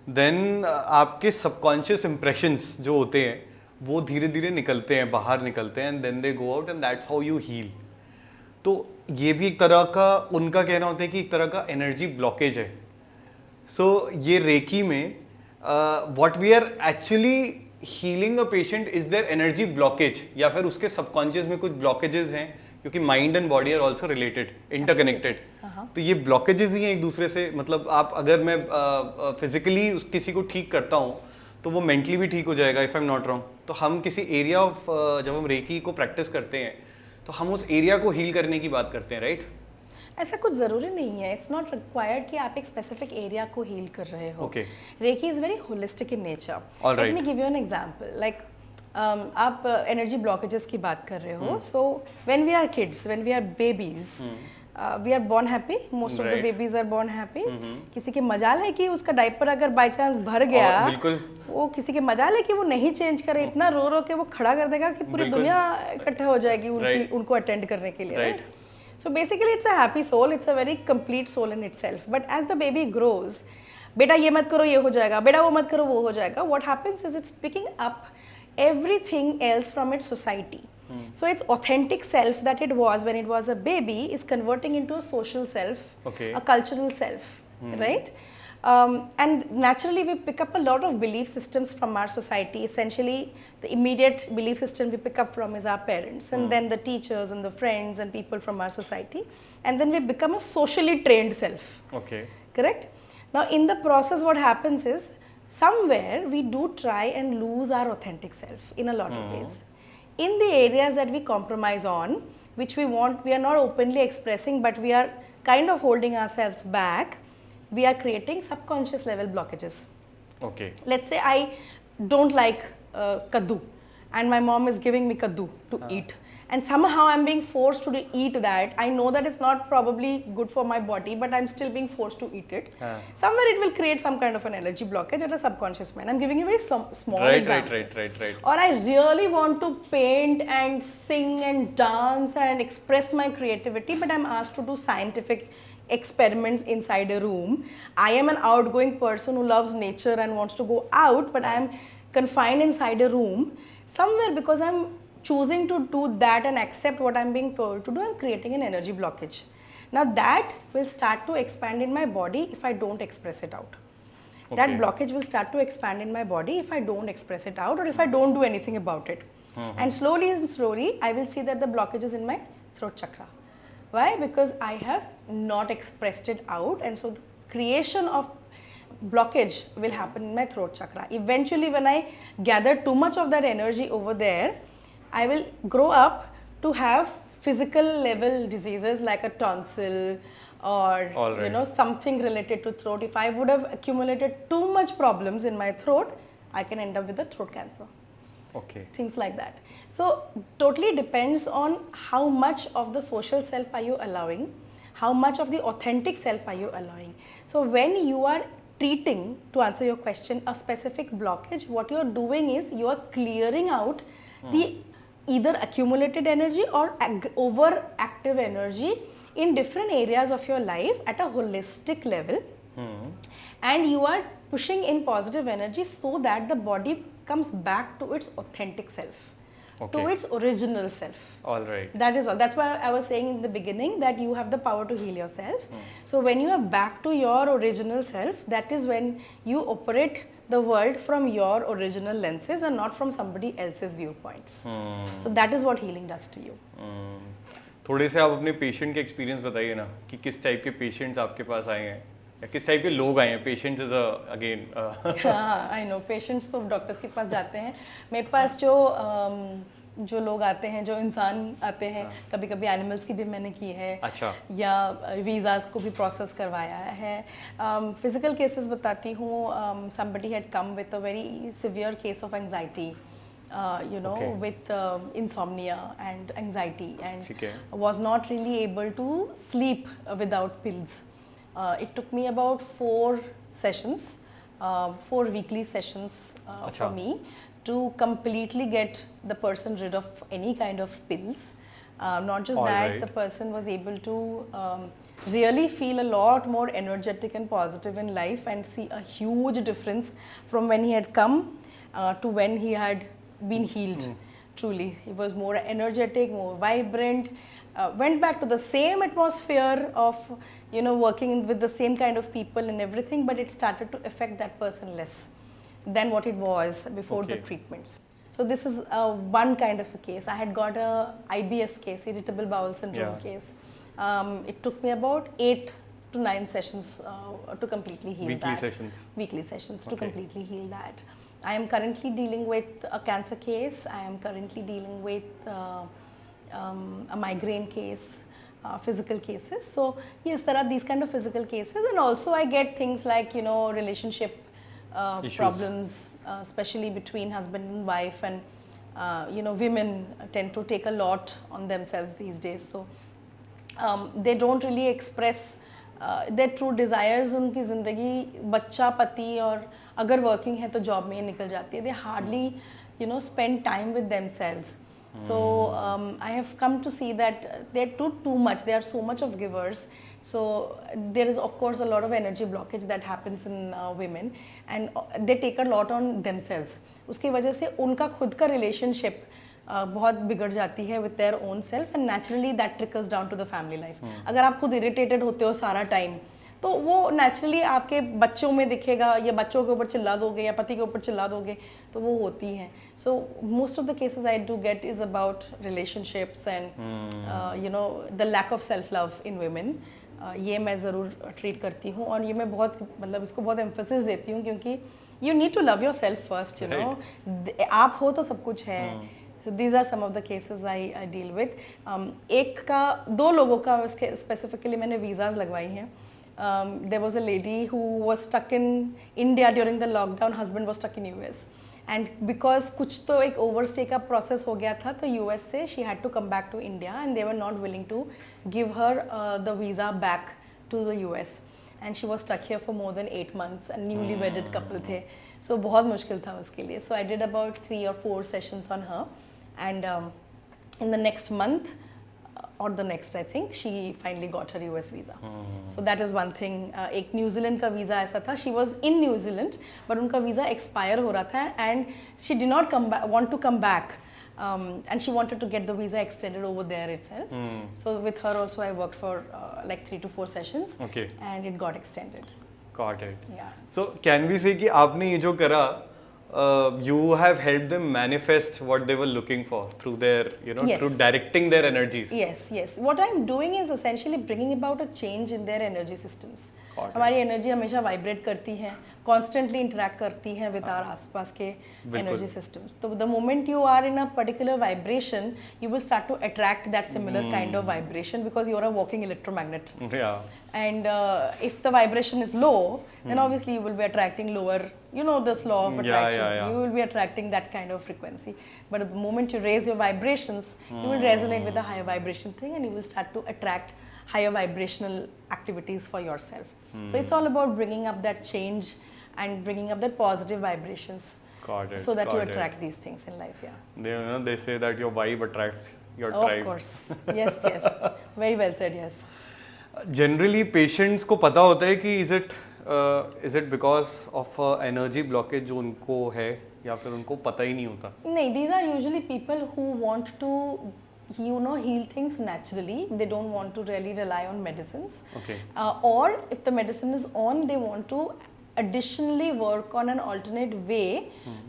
then आपके सबकॉन्शियस इंप्रेशंस जो होते हैं वो धीरे धीरे निकलते हैं, बाहर निकलते हैं, and then they go out, and that's how you heal. तो ये भी एक तरह का, उनका कहना होता है कि एक तरह का एनर्जी ब्लॉकेज है। सो ये रेकी में what we are actually healing a patient, is there energy blockage, या फिर उसके सबकॉन्शियस में कुछ ब्लॉकेजेस हैं, क्योंकि mind and body are also related, interconnected. तो ये ब्लॉकेजेस ही हैं एक दूसरे से। मतलब आप, अगर मैं फिजिकली किसी को ठीक करता हूँ तो वो मेंटली भी ठीक हो जाएगा, if I am not wrong. तो हम किसी एरिया ऑफ, जब हम रेकी को प्रैक्टिस करते हैं तो हम उस एरिया को हील करने की बात करते हैं, राइट? ऐसा कुछ ज़रूरी नहीं है, इट्स नॉट रिक्वायर्ड कि आप एक स्पेसिफिक एरिया को हील कर रहे हो। Okay. Reiki is very holistic in nature. All let right. Me give you an example. Like आप एनर्जी ब्लॉकेजेस की बात कर रहे हो। So when we are kids, when we are babies, we are born happy, most of the Right. Babies are born happy. किसी के मजाल है कि उसका डायपर अगर बाय चांस भर गया, बिल्कुल। वो किसी के मजाल है कि वो नहीं चेंज करे, इतना रो रो के वो खड़ा कर देगा कि पूरी बिल्कुल। दुनिया इकट्ठा हो जाएगी Right. उनको अटेंड करने के लिए, Right. Right? So basically it's a happy soul, it's a very complete soul in itself. But as the baby grows, बेटा ये मत करो ये हो जाएगा, बेटा वो मत करो वो हो जाएगा, what happens is it's picking up everything else from its society. So its authentic self that it was when it was a baby is converting into a social self, Okay. a cultural self, right? And naturally we pick up a lot of belief systems from our society. Essentially the immediate belief system we pick up from is our parents, and then the teachers and the friends and people from our society, and then we become a socially trained self. Okay. Correct? Now in the process what happens is somewhere we do try and lose our authentic self in a lot of ways. In the areas that we compromise on, which we are not openly expressing, but we are kind of holding ourselves back, we are creating subconscious level blockages. Okay. Let's say I don't like kaddu, and my mom is giving me kaddu to eat, and somehow I'm being forced to eat that. I know that it's not probably good for my body, but I'm still being forced to eat it. Somewhere it will create some kind of an energy blockage at a subconscious mind. I'm giving you a very small example. Right. Or I really want to paint and sing and dance and express my creativity, but I'm asked to do scientific experiments inside a room. I am an outgoing person who loves nature and wants to go out, but I am confined inside a room. Somewhere because I'm choosing to do that and accept what I'm being told to do, I'm creating an energy blockage. Now that will start to expand in my body if I don't express it out. That Okay. blockage will start to expand in my body if I don't express it out or if I don't do anything about it. And slowly, I will see that the blockage is in my throat chakra. Why? Because I have not expressed it out, and so the creation of blockage will happen in my throat chakra. Eventually, when I gather too much of that energy over there, I will grow up to have physical level diseases like a tonsil or All right. something related to throat. If I would have accumulated too much problems in my throat, I can end up with a throat cancer. Okay. Things like that. So totally depends on how much of the social self are you allowing, how much of the authentic self are you allowing. So when you are treating, to answer your question, a specific blockage, what you are doing is you are clearing out the either accumulated energy or overactive energy in different areas of your life at a holistic level, and you are pushing in positive energy so that the body comes back to its authentic self, to Okay. its original self. All right. That is all. That's why I was saying in the beginning that you have the power to heal yourself. So when you are back to your original self, that is when you operate the world from your original lenses and not from somebody else's viewpoints. So that is what healing does to you. थोड़े से आप अपने patient के experience बताइए ना, कि किस type के पेशेंट्स आपके पास आए हैं, या किस टाइप के लोग आए हैं। पेशेंट्स इज अगेन हाँ, आई नो, पेशेंट्स तो डॉक्टर्स के पास जाते हैं। मेरे पास जो लोग आते हैं, जो इंसान आते हैं, कभी कभी एनिमल्स की भी मैंने की है। अच्छा। या वीज़ाज़ को भी प्रोसेस करवाया है। फिजिकल केसेस बताती हूँ। Somebody had come with a very severe case of anxiety, Okay. with insomnia and anxiety, and ठीक है। was not really able to sleep without pills. It took me about 4 sessions, 4 weekly sessions for अच्छा। me to completely get the person rid of any kind of pills. Not just that, Alright. the person was able to really feel a lot more energetic and positive in life and see a huge difference from when he had come to when he had been healed. Truly, he was more energetic, more vibrant, went back to the same atmosphere of, you know, working with the same kind of people and everything, but it started to affect that person less than what it was before the Okay. treatments. So this is one kind of a case. I had got a IBS case, irritable bowel syndrome Yeah. case. It took me about 8 to 9 sessions to completely heal Weekly that. sessions. Weekly sessions to Okay. completely heal that. I am currently dealing with a cancer case. I am currently dealing with a migraine case, physical cases. So yes, there are these kind of physical cases, and also I get things like, you know, relationship Issues. problems, especially between husband and wife, and you know, women tend to take a lot on themselves these days. So they don't really express their true desires. उनकी ज़िंदगी बच्चा पति और अगर working है तो job में ही निकल जाती है. They hardly, you know, spend time with themselves. So I have come to see that they're too much. They are so much of givers. So there is of course a lot of energy blockage that happens in women, and they take a lot on themselves. उसकी वजह से उनका खुद का relationship बहुत बिगड़ जाती है with their own self, and naturally that trickles down to the family life. अगर आप खुद irritated होते हो सारा time, तो वो naturally आपके बच्चों में दिखेगा, या बच्चों के ऊपर चिल्ला दोगे या पति के ऊपर चिल्ला दोगे, तो वो होती हैं. So most of the cases I do get is about relationships and you know, the lack of self love in women. ये मैं ज़रूर ट्रीट करती हूँ, और ये मैं बहुत, मतलब इसको बहुत एम्फेसिस देती हूँ, क्योंकि you need to love yourself first, you know. आप हो तो सब कुछ है. So these are some of the cases I deal with. एक का, 2 लोगों का specifically मैंने visas लगवाई हैं. There was a lady who was stuck in India during the lockdown. Husband was stuck in US, and because कुछ तो एक overstay का process हो गया था, तो US से she had to come back to India, and they were not willing to give her the visa back to the US. And she was stuck here for more than 8 months, and newly wedded couple थे. So बहुत मुश्किल था उसके लिए. So I did about 3 or 4 sessions on her, and in the next month or the next, I think, she finally got her US visa. So that is one thing. एक New Zealand का visa ऐसा था. She was in New Zealand, but उनका visa expire हो रहा था, and she did not want to come back. And she wanted to get the visa extended over there itself. So with her also I worked for like 3 to 4 sessions. Okay. And it got extended. Got it. Yeah. So can we say कि आपने ये जो करा, you have helped them manifest what they were looking for through their, you know, Yes. through directing their energies. Yes, yes. What I'm doing is essentially bringing about a change in their energy systems. Got it. हमारी energy हमेशा vibrate करती है, constantly interact करती है with our आसपास के energy systems. तो the moment you are in a particular vibration, you will start to attract that similar kind of vibration, because you are a walking electromagnet. Yeah. And if the vibration is low, then obviously you will be attracting lower, you know, this law of attraction. yeah. You will be attracting that kind of frequency. But the moment you raise your vibrations, you will resonate with the higher vibration thing, and you will start to attract higher vibrational activities for yourself. So it's all about bringing up that change and bringing up that positive vibrations, Got it. so that you got it. attract these things in life. Yeah. They, you know, they say that your vibe attracts your Of tribe. course. Yes, yes. Very well said. Yes. Generally patients को पता होता है कि is it because of energy blockage जो उनको है, या फिर उनको पता ही नहीं होता? नहीं, these are usually people who want to, you know, heal things naturally. They don't want to really rely on medicines. Okay. Or if the medicine is on, they want to additionally work on an alternate way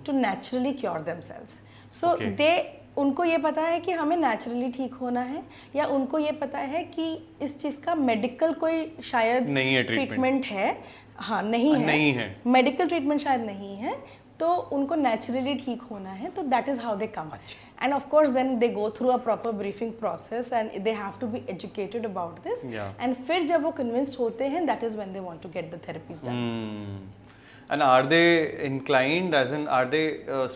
to naturally cure themselves. So Okay. उनको ये पता है कि हमें naturally ठीक होना है, या उनको ये पता है कि इस चीज़ का मेडिकल कोई शायद नहीं है ट्रीटमेंट है. हाँ, नहीं है. मेडिकल ट्रीटमेंट शायद नहीं है, तो उनको नेचुरली ठीक होना है, तो that is how they come. And of course then they go through a proper briefing process, and they have to be educated about this. And फिर जब वो कन्विंस्ड होते हैं, that is when they want to get the therapies done. And are they inclined, as in, are they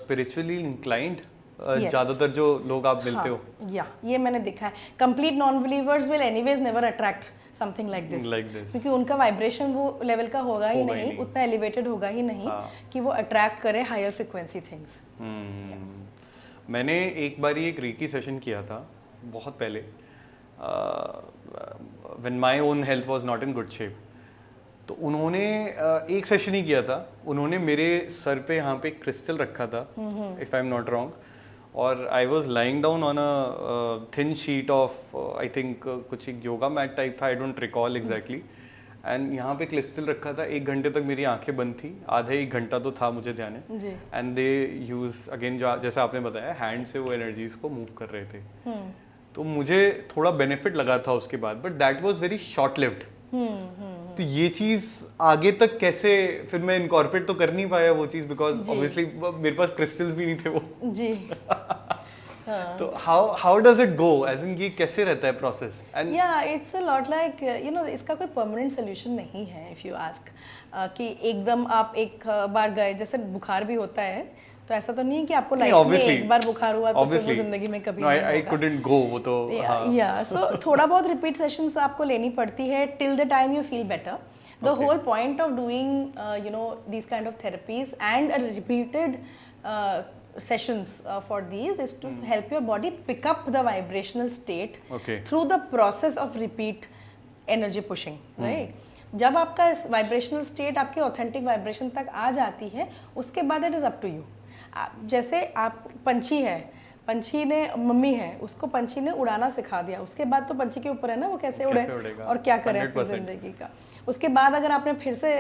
spiritually inclined? Yes. ज़्यादातर जो लोग आप मिलते हो या ये मैंने देखा है. Complete non believers will anyways never attract something like this, क्योंकि उनका वाइब्रेशन वो लेवल का होगा ही नहीं, उतना एलिवेटेड होगा ही नहीं कि वो अट्रैक्ट करे हायर फ्रिक्वेंसी थिंग्स. मैंने एक बार एक रेकी सेशन किया था बहुत पहले, when my own health was not in good shape. तो उन्होंने एक सेशन ही किया था, उन्होंने मेरे सर पे यहाँ पे क्रिस्टल रखा था, if I am not wrong, और I was lying down on a thin sheet of I think कुछ एक योगा मैट टाइप था, I don't recall exactly. And यहाँ पे क्रिस्टल रखा था, 1 घंटे तक मेरी आंखें बंद थी, आधा 1 घंटा तो था मुझे ध्यान है. एंड दे यूज अगेन जो जैसे आपने बताया हैंड से वो एनर्जीज को मूव कर रहे थे. तो मुझे थोड़ा बेनिफिट लगा था उसके बाद, but that was very short lived. तो ये चीज आगे तक कैसे फिर मैं इनकॉर्पोरेट तो कर नहीं पाया वो चीज, बिकॉज ऑब्वियसली मेरे पास क्रिस्टल्स भी नहीं थे वो जी. तो how does it go, as in ये कैसे रहता है प्रोसेस? एंड या it's a lot like you know, इसका कोई परमानेंट सोल्यूशन नहीं है. इफ यू आस्क कि एकदम आप एक बार गए, जैसे बुखार भी होता है, तो ऐसा तो नहीं है कि आपको लाइफ में एक बार बुखार हुआ तो फिर वो जिंदगी में कभी नहीं होगा. आई कुडंट गो, वो तो या सो थोड़ा बहुत रिपीट सेशंस आपको लेनी पड़ती है till the time you feel better. The whole point of doing you know, these kind of therapies and repeated sessions for these is to help your body pick up the vibrational state through the process of repeat energy pushing, right? जब आपका vibrational state आपके authentic vibration तक आ जाती है, उसके बाद it is up to you. जैसे आप पंछी है, पंछी ने मम्मी है, उसको पंछी ने उड़ाना सिखा दिया, उसके बाद तो पंछी के ऊपर है ना वो कैसे उड़े और क्या करे अपनी जिंदगी का. उसके बाद अगर आपने फिर से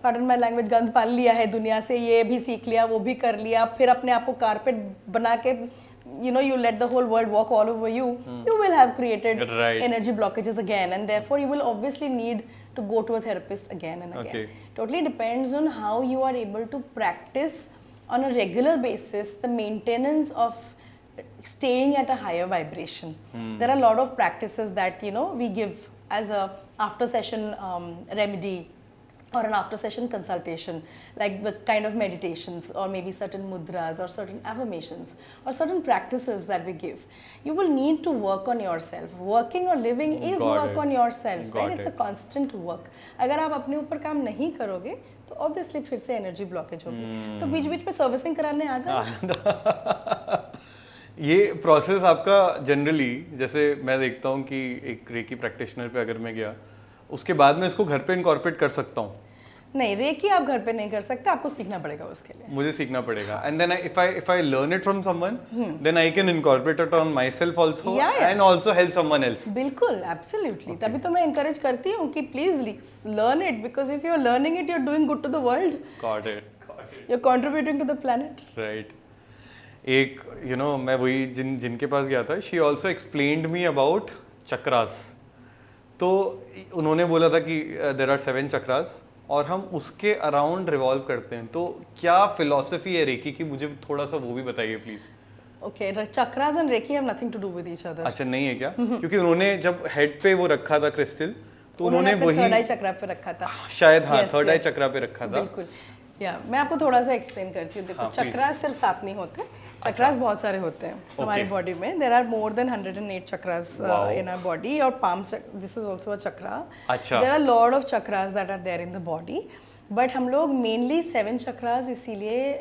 पार्डन माय लैंग्वेज गंद पाल लिया है दुनिया से, ये भी सीख लिया, वो भी कर लिया, फिर अपने आप को कारपेट बना के you know, you let the whole world walk all over you, you will have created energy blockages again, and therefore you will obviously need to go to a therapist again and again. Totally depends on how you are able to practice on a regular basis the maintenance of staying at a higher vibration. There are a lot of practices that, you know, we give as a after session remedy or an after session consultation, like the kind of meditations or maybe certain mudras or certain affirmations or certain practices that we give. You will need to work on yourself. Working or living is work on yourself, right? It's a constant work. अगर आप अपने ऊपर काम नहीं करोगे तो obviously फिर से energy blockage होगी. तो बीच बीच में सर्विसिंग कराने आ जाना. ये प्रोसेस आपका जनरली, जैसे मैं देखता हूँ कि एक रेकी प्रैक्टिशनर पे अगर मैं गया, उसके बाद मैं इसको घर पे इनकॉर्पोरेट कर सकता हूँ? नहीं, रेकी आप घर पे नहीं कर सकते, आपको सीखना पड़ेगा उसके लिए. मुझे सीखना पड़ेगा. And then if I learn it from someone, then I can incorporate it on myself also and also help someone else. बिल्कुल, absolutely. तभी तो मैं encourage करती हूँ कि please learn it, because if you're learning it, you're doing good to the world. Got it. You're contributing to the planet. Right. एक you know, मैं वही जिनके पास गया था, she also explained me about chakras. तो उन्होंने बोला था कि देयर आर 7 चक्रास और हम उसके अराउंड रिवॉल्व करते हैं. तो क्या फिलॉसफी है रेकी की, मुझे थोड़ा सा वो भी बताइए please. Okay, chakras and reiki have nothing to do with each other. अच्छा, नहीं है क्या? क्योंकि उन्होंने जब हेड पे वो रखा था क्रिस्टल, तो उन्होंने वही थर्ड आई चक्रा पे रखा था शायद. हाँ, थर्ड आई चक्रा पे रखा था. बिल्कुल. या मैं आपको थोड़ा सा एक्सप्लेन करती हूँ. देखो, चक्रास सिर्फ 7 नहीं होते, चक्रास बहुत सारे होते हैं हमारी बॉडी में. There are more than 108 chakras in our body. और palm, this is also a chakra. There are lot of chakras that are there in the body, but हम लोग मेनली 7 चक्रास इसीलिए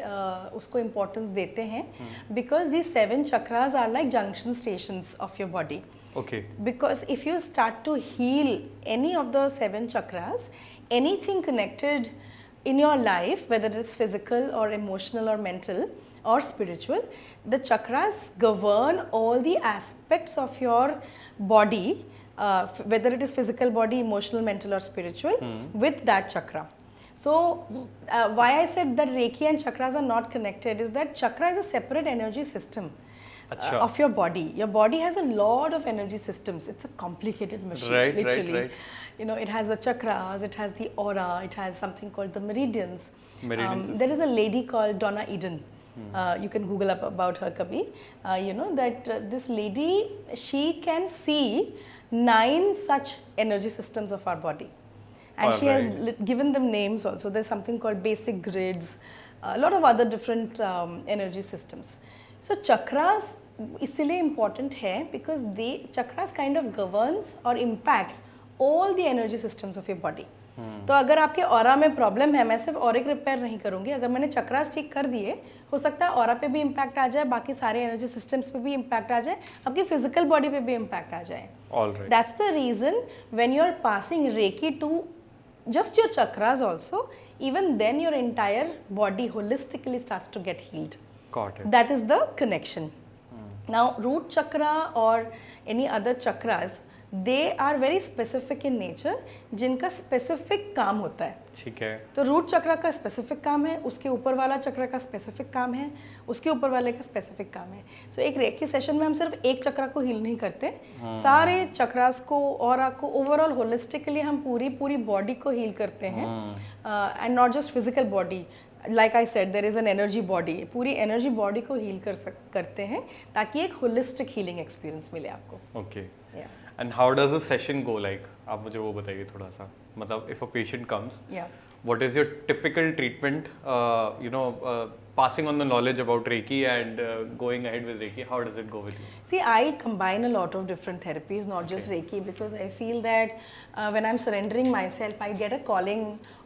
उसको इम्पोर्टेंस देते हैं because these 7 chakras are like junction stations of your body. Okay. Because if you start to heal any of the 7 chakras, anything connected in your life, whether it's physical or emotional or mental or spiritual, the chakras govern all the aspects of your body, whether it is physical body, emotional, mental or spiritual, with that chakra. So why I said that Reiki and chakras are not connected is that chakra is a separate energy system. Of your body. Your body has a lot of energy systems. It's a complicated machine, literally. Right. You know, it has the chakras, it has the aura, it has something called the meridians. There is a lady called Donna Eden. You can Google up about her kabhi. You know that this lady, she can see 9 such energy systems of our body. And she has given them names also. There's something called basic grids, a lot of other different energy systems. So chakras इसलिए important है because they chakras kind of governs और impacts all the energy systems of your body. तो अगर आपके aura में problem है, मैं सिर्फ ऑरिक रिपेयर नहीं करूंगी, अगर मैंने चक्रास ठीक कर दिए, हो सकता है ऑरा पे भी इम्पैक्ट आ जाए, बाकी सारे एनर्जी सिस्टम्स पे भी इम्पैक्ट आ जाए, आपकी फिजिकल बॉडी पे भी इम्पैक्ट आ जाए। Alright. That's the reason when you're passing Reiki to just your chakras also, even then your entire body holistically starts to get healed. Got it. That is the connection. Now, root chakra or any other chakras, they are very specific in nature, जिनका specific काम होता है। ठीक है। तो root चक्र का specific काम है, उसके ऊपर वाला चक्र का स्पेसिफिक काम है, उसके ऊपर वाले का स्पेसिफिक काम है। सो एक रेकी सेशन में हम सिर्फ एक चक्र को हील नहीं करते, सारे चक्रास को और आपको ओवरऑल होलिस्टिकली हम पूरी बॉडी को हील करते हैं, and not just physical body. Like I said, there is an energy body, पूरी एनर्जी बॉडी को हील करते हैं ताकि एक होलिस्टिक हीलिंग एक्सपीरियंस मिले आपको। Okay. And how does the session go like? आप मुझे वो बताइए थोड़ा सा, मतलब if a patient comes, what is your typical treatment, passing on the knowledge about Reiki and going ahead with Reiki? How does it go with you? See, I combine a lot of different therapies, not just Reiki, because I feel that when I'm surrendering myself, I get a calling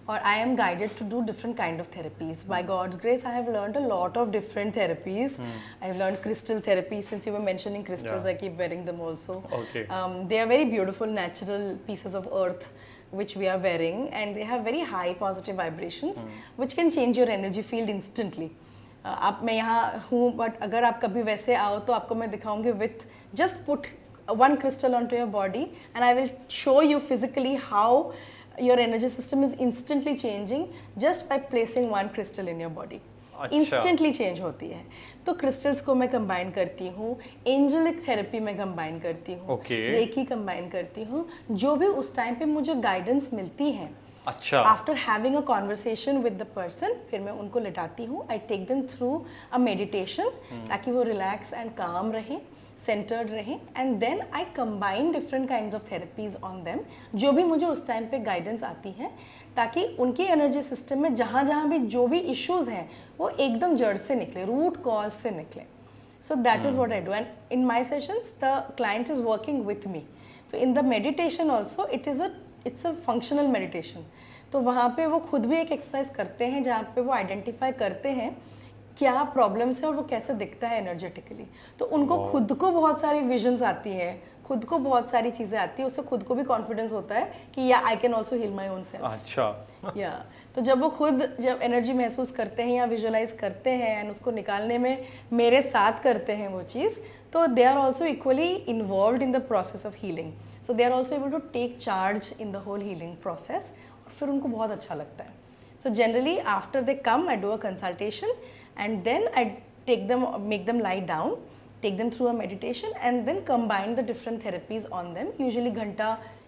or I am guided to do different kind of therapies. By God's grace, I have learned a lot of different therapies. I've learned crystal therapy. Since you were mentioning crystals, I keep wearing them also. Okay. They are very beautiful natural pieces of earth which we are wearing, and they have very high positive vibrations which can change your energy field instantly. आप मैं यहाँ हूँ, but अगर आप कभी वैसे आओ तो आपको मैं दिखाऊंगी with just put one crystal onto your body and I will show you physically how your energy system is instantly changing just by placing one crystal in your body. Instantly change होती है। तो crystals को मैं combine करती हूँ, angelic therapy में combine करती हूँ, रेकी कंबाइन करती हूँ, जो भी उस टाइम पे मुझे गाइडेंस मिलती है। अच्छा। After having a conversation with the person, फिर मैं उनको लिटाती हूँ, I take them through a meditation ताकि वो रिलैक्स एंड काम रहे, सेंटर्ड रहें, and then I combine different kinds of therapies on them, जो भी मुझे उस टाइम पे गाइडेंस आती है, ताकि उनकी एनर्जी सिस्टम में जहाँ जहाँ भी जो भी इश्यूज हैं वो एकदम जड़ से निकले, रूट कॉज से निकले। So that is what I do, and in my sessions the client is working with me. तो in the meditation also it's a functional meditation. तो वहाँ पे वो खुद भी एक एक्सरसाइज करते हैं जहाँ पे वो आइडेंटिफाई करते हैं क्या प्रॉब्लम्स है और वो कैसे दिखता है एनर्जेटिकली। तो उनको खुद को बहुत सारी विजन्स आती हैं, खुद को बहुत सारी चीज़ें आती है, उससे खुद को भी कॉन्फिडेंस होता है कि या I can also heal my own self. अच्छा। या तो जब वो खुद जब एनर्जी महसूस करते हैं या विजुअलाइज करते हैं एंड उसको निकालने में मेरे साथ करते हैं वो चीज़, तो they are also equally involve in the process of healing. So they are also able to take charge in the whole healing process, और फिर उनको बहुत अच्छा लगता है। So generally after they come I do a consultation and then I take them, make them lie down, take them through a meditation and then combine the different therapies on them. Usually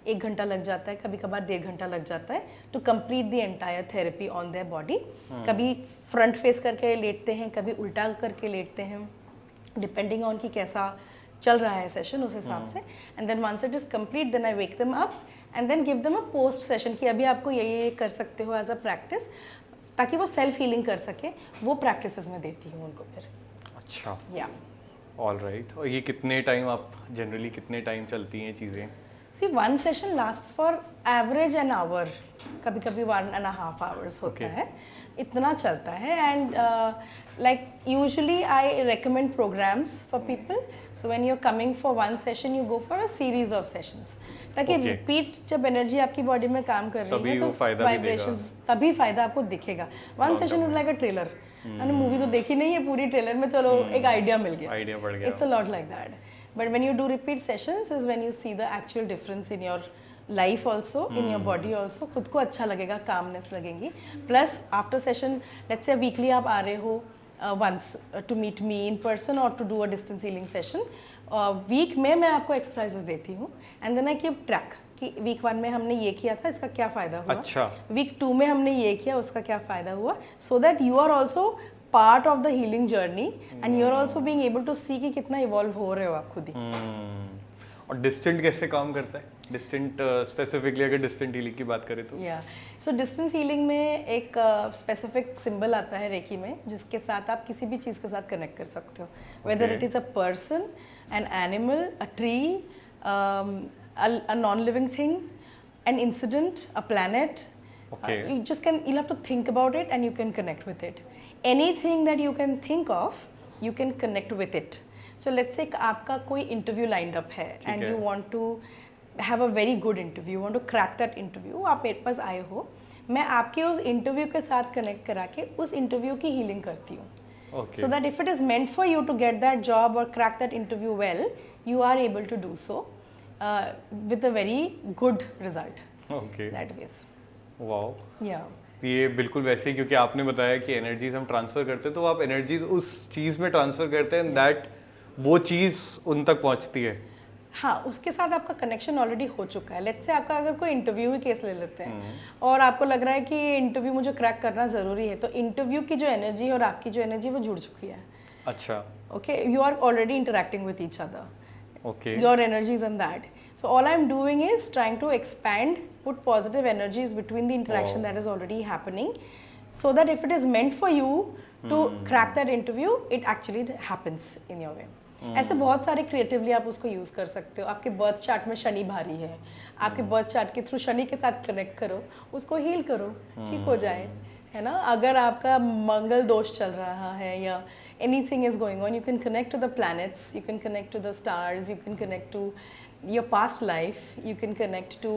एक घंटा लग जाता है, कभी कभार 1.5 घंटा लग जाता है to complete the entire therapy on their body. कभी फ्रंट फेस करके लेटते हैं, कभी उल्टा करके लेटते हैं, डिपेंडिंग ऑन कि कैसा चल रहा है सेशन उस हिसाब से। And then once it is complete then I wake them up and then give them a post session कि अभी आपको ये कर सकते हो एज अ प्रैक्टिस, ताकि वो सेल्फ हीलिंग कर सके। वो प्रैक्टिसेस में देती हूँ उनको फिर। अच्छा। या ऑल राइट। और ये कितने टाइम आप जनरली कितने टाइम चलती हैं चीज़ें? See one session lasts for average an hour, कभी कभी 1.5 आवर्स होता है, इतना चलता है। And like usually I recommend programs for people, so when you are coming for one session you go for a series of sessions, ताकि repeat जब energy आपकी बॉडी में काम कर रही है तो वाइब्रेशंस तभी फायदा आपको दिखेगा। One session is like a trailer, मैंने मूवी तो देखी नहीं है पूरी, ट्रेलर में चलो एक आइडिया मिल गया, आइडिया बढ़ गया। It's a lot like that, but when you do repeat sessions is when you see the actual difference in your life also, in your body also. खुद को अच्छा लगेगा, कामनेस लगेगी। Plus after session let's say weekly आप आ रहे हो once to meet me in person और to do a distance healing session, week में मैं आपको एक्सरसाइजेस देती हूँ and then I keep track कि वीक 1 में हमने ये किया था, इसका क्या फ़ायदा हुआ। अच्छा। वीक 2 में हमने ये किया, उसका क्या फ़ायदा हुआ, so that you are also part of the healing journey and you are also being able to see कि कितना इवॉल्व हो रहे हो आप खुद ही। और डिस्टेंट कैसे काम करता है? डिस्टेंट स्पेसिफिकली अगर डिस्टेंट हीलिंग की बात करें तो या सो डिस्टेंस हीलिंग में एक स्पेसिफिक सिंबल आता है रेकी में, जिसके साथ आप किसी भी चीज़ के साथ कनेक्ट कर सकते हो, whether it is a person, an animal, a tree, a non living thing, an incident, a planet. Okay. You'll have to think about it and you can connect with it. Anything that you can think of, you can connect with it. So let's say आपका कोई interview lined up है and you want to have a very good interview, you want to crack that interview, आप मेरे पास आए हो, मैं आपके उस interview के साथ connect करा के उस interview की healing करती हूँ. Okay. So that if it is meant for you to get that job or crack that interview well, you are able to do so. With a very good result. Okay. That ways. Wow. Yeah. ये बिल्कुल वैसे ही, क्योंकि आपने बताया कि energies हम transfer करते हैं, तो आप एनर्जीज उस चीज में ट्रांसफर करते हैं, दैट वो चीज उन तक पहुंचती है. हाँ, उसके साथ आपका कनेक्शन ऑलरेडी हो चुका है. लेट्स से आपका अगर कोई इंटरव्यू ही केस ले लेते हैं और आपको लग रहा है कि ये इंटरव्यू मुझे क्रैक करना ज़रूरी है, तो इंटरव्यू की जो एनर्जी है और आपकी जो एनर्जी वो जुड़ चुकी है. अच्छा. Okay, you are already interacting with each other. Okay. Your energies and that. So all I'm doing is trying to expand, put positive energies between the interaction that is already happening, so that if it is meant for you to crack that interview, it actually happens in your way. ऐसे बहुत सारे creatively आप उसको use कर सकते हो. आपके birth chart में शनि भारी है, आपके बर्थ चार्ट के थ्रू शनि के साथ कनेक्ट करो, उसको हील करो, ठीक हो जाए, है ना. अगर आपका मंगल दोष चल रहा है या anything is going on, you can connect to the planets, you can connect to the stars, you can connect to your past life, you can connect to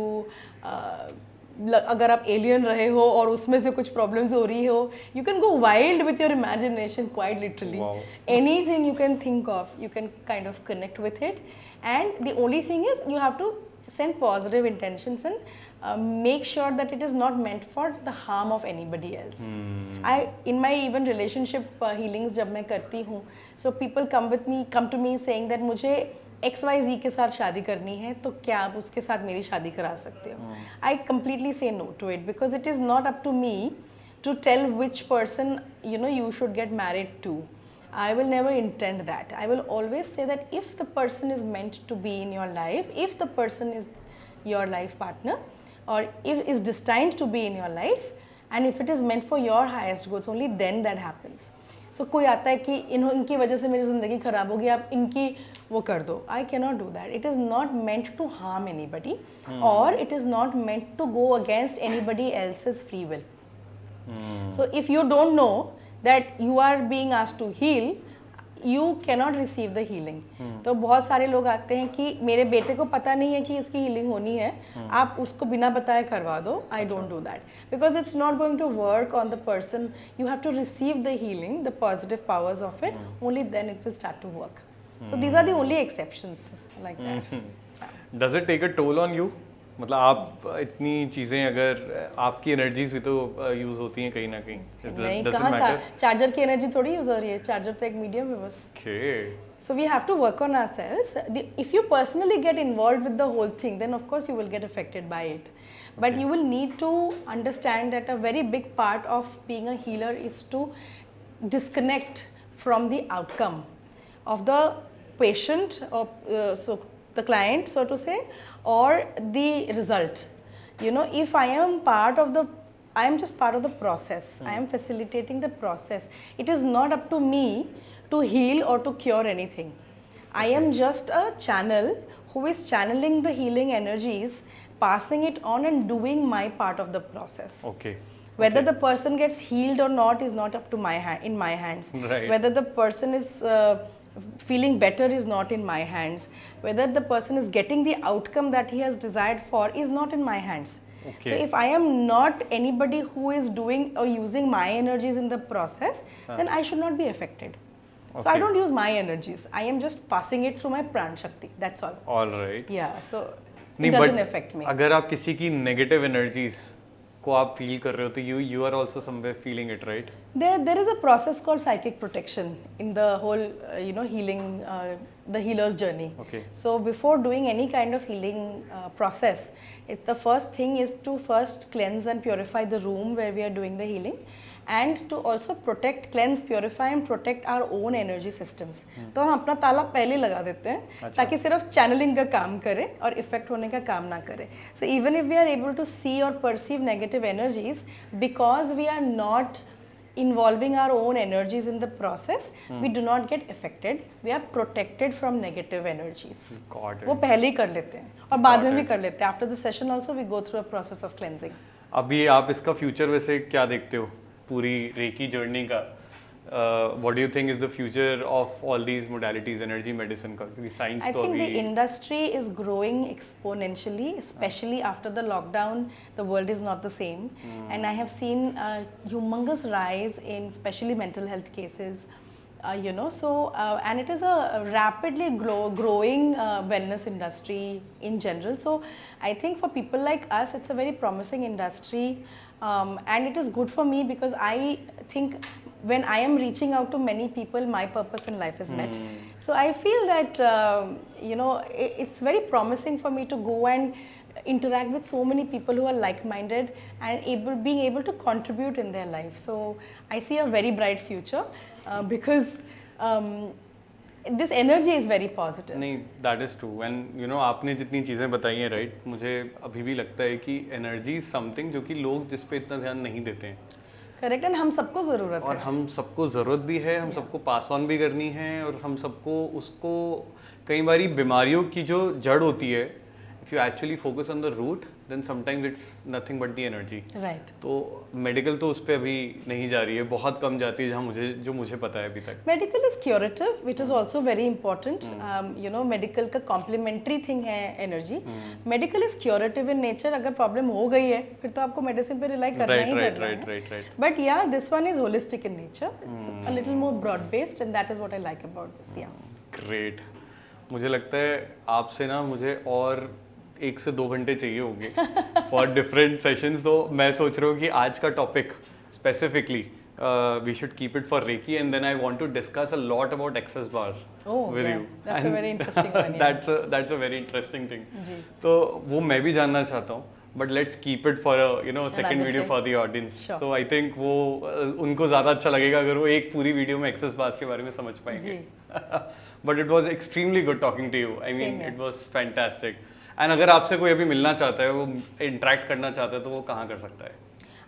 अगर आप एलियन रहे हो और उसमें से कुछ प्रॉब्लम्स हो रही हो, you can go wild with your imagination, quite literally. Wow. Anything you can think of, you can kind of connect with it. And the only thing is you have to send positive intentions and make sure that it is not meant for the harm of anybody else. In my even relationship healings जब मैं करती हूँ, so people come to me saying that मुझे XYZ के साथ शादी करनी है, तो क्या आप उसके साथ मेरी शादी करा सकते हो? I completely say no to it because it is not up to me to tell which person you should get married to. I will never intend that. I will always say that if the person is meant to be in your life, if the person is your life partner, or if is destined to be in your life, and if it is meant for your highest goals, only then that happens. So कोई आता है कि इनकी वजह से मेरी ज़िंदगी ख़राब होगी, आप इनकी वो कर दो. I cannot do that. It is not meant to harm anybody, or it is not meant to go against anybody else's free will. So if you don't know that you are being asked to heal, you cannot receive the healing. तो बहुत सारे लोग आते हैं कि मेरे बेटे को पता नहीं है कि इसकी हीलिंग होनी है, आप उसको बिना बताए करवा दो. I don't do that because it's not going to work on the person. You have to receive the healing, the positive powers of it. Only then it will start to work. So these are the only exceptions like that. Does it take a toll on you? मतलब आप इतनी चीज़ें, अगर आपकी energies भी तो use होती हैं कहीं ना कहीं. नहीं, कहाँ चार्जर की एनर्जी थोड़ी यूज़ हो रही है. चार्जर तो एक मीडियम है बस. So we have to work on ourselves. If you personally get involved with the whole thing, then of course you will get affected by it. But you will need to understand that a very big part of being a healer is to disconnect from the outcome of the patient, or so the client, so to say, or the result. If I am just part of the process. I am facilitating the process. It is not up to me to heal or to cure anything. I am just a channel who is channeling the healing energies, passing it on and doing my part of the process. Okay. Whether the person gets healed or not is not up to in my hands. Right. Whether the person is feeling better is not in my hands. Whether the person is getting the outcome that he has desired for is not in my hands. Okay. So if I am not anybody who is doing or using my energies in the process, then I should not be affected. So I don't use my energies. I am just passing it through my pran shakti. That's all. All right. Yeah. So it doesn't affect me. अगर आप किसी की negative energies को आप feel कर रहे हो, तो you are also somewhere feeling it, right? There is a process called psychic protection in the whole healing, the healer's journey. Okay. So before doing any kind of healing process, the first thing is to first cleanse and purify the room where we are doing the healing, and to also protect, cleanse, purify and protect our own energy systems. तो हम अपना ताला पहले लगा देते हैं ताकि सिर्फ चैनलिंग का काम करे और इफेक्ट होने का काम ना करे। So even if we are able to see और perceive negative energies, because we are not involving our own energies in the process, we do not get affected, we are protected from negative energies. Got it. वो पहले ही कर लेते हैं और बाद में भी कर लेते हैं। After the session also we go through a process of cleansing. अभी आप इसका फ्यूचर वैसे क्या देखते हो पूरी रेकी जर्नी का? What do you think is the future of all these modalities, energy medicine का? क्योंकि साइंस I तो think अभी the industry is growing exponentially, especially after the lockdown. The world is not the same, and I have seen a humongous rise in especially mental health cases. And it is a rapidly growing wellness industry in general. So I think for people like us, it's a very promising industry, and it is good for me because I think when I am reaching out to many people, my purpose in life is met. So I feel that it's very promising for me to go and interact with so many people who are like-minded and being able to contribute in their life. So I see a very bright future because this energy is very positive. नहीं, that is true. And आपने जितनी चीज़ें बताई हैं, right, मुझे अभी भी लगता है कि एनर्जी समथिंग जो कि लोग जिस पे इतना ध्यान नहीं देते हैं। करेक्ट, एंड हम सबको ज़रूरत है, और हम सबको ज़रूरत भी है, हम सबको पास ऑन भी करनी है, और हम सबको उसको कई बारी बीमारियों की जो जड़ होती है, if you actually focus on the root, then sometimes it's nothing but the energy. Right. तो मेडिकल तो उस पर अभी नहीं जा रही है, बहुत कम जाती है, जहाँ मुझे पता है अभी तक। Medical is curative, which is also very important. Medical का कॉम्प्लीमेंट्री थिंग है energy. Medical is curative in nature. अगर प्रॉब्लम हो गई है फिर तो आपको मेडिसिन पे रिलाई करना ही करना है। But yeah this one is holistic in nature, it's a little more broad based, and that is what I like about this. Yeah great. मुझे लगता है आपसे ना मुझे और 1 से 2 घंटे चाहिए होंगे फॉर डिफरेंट सेशंस। तो मैं सोच रहा हूँ कि आज का topic specifically we should keep it for reiki, and then I want to discuss a lot about access bars with you. That's a very interesting one. That's a very interesting thing. तो वो मैं भी जानना चाहता हूँ, but let's keep it for second video for the audience. तो I think वो उनको ज़्यादा अच्छा लगेगा अगर वो एक पूरी वीडियो में एक्सेस बार्स के बारे में समझ पाएंगे। But it was extremely good talking to you. I mean it was fantastic. And अगर आपसे कोई अभी मिलना चाहता है, वो इंटरेक्ट करना चाहता है, तो वो कहाँ कर सकता है?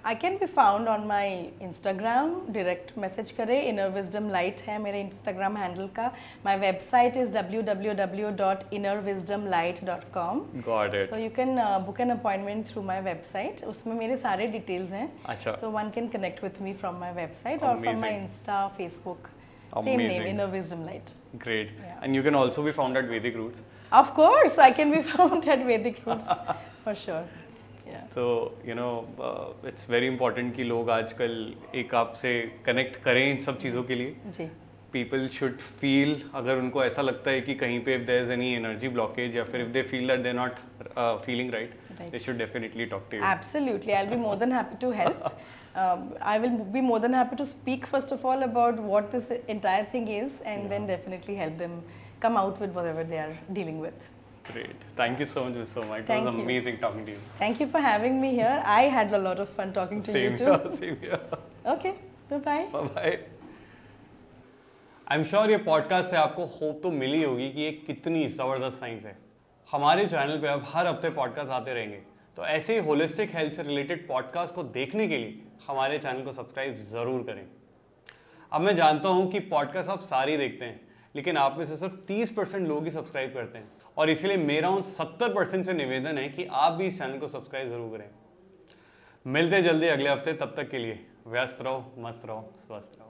I can be found on my Instagram, direct message करें, Inner Wisdom Light है मेरे Instagram handle का। My website is www.innerwisdomlight.com. Got it. So you can book an appointment through my website. उसमें मेरे सारे details हैं। अच्छा। So one can connect with me from my website or from my Insta, Facebook. Same name, Inner Wisdom Light. Great. Yeah. And you can also be found at Vedic Roots. Of course, I can be found at Vedic Roots for sure. Yeah. So it's very important कि लोग आजकल एक आपसे connect करें इन सब चीज़ों के लिए। जी। People should feel, अगर उनको ऐसा लगता है कि कहीं पे if there is any energy blockage, या फिर if they feel that they're not feeling right, they should definitely talk to you. Absolutely, I'll be more than happy to help. I will be more than happy to speak first of all about what this entire thing is, and then definitely help them come out with whatever they are dealing with. Great. Thank you so much, Ms. Soma. It was amazing talking to you. Thank you for having me here. I had a lot of fun talking to you too. Same here. Okay, bye-bye. Bye-bye. I'm sure ये podcast से आपको hope तो मिली होगी कि ये कितनी ज़बरदस्त science है। हमारे चैनल पे अब हर हफ्ते पॉडकास्ट आते रहेंगे, तो ऐसे ही होलिस्टिक हेल्थ से रिलेटेड पॉडकास्ट को देखने के लिए हमारे चैनल को सब्सक्राइब ज़रूर करें। अब मैं जानता हूँ कि पॉडकास्ट आप सारे देखते हैं, लेकिन आप में से सिर्फ 30% लोग ही सब्सक्राइब करते हैं, और इसीलिए मेरा उन 70% से निवेदन है कि आप भी इस चैनल को सब्सक्राइब ज़रूर करें। मिलते हैं जल्दी अगले हफ्ते, तब तक के लिए व्यस्त रहो, मस्त रहो, स्वस्थ रहो।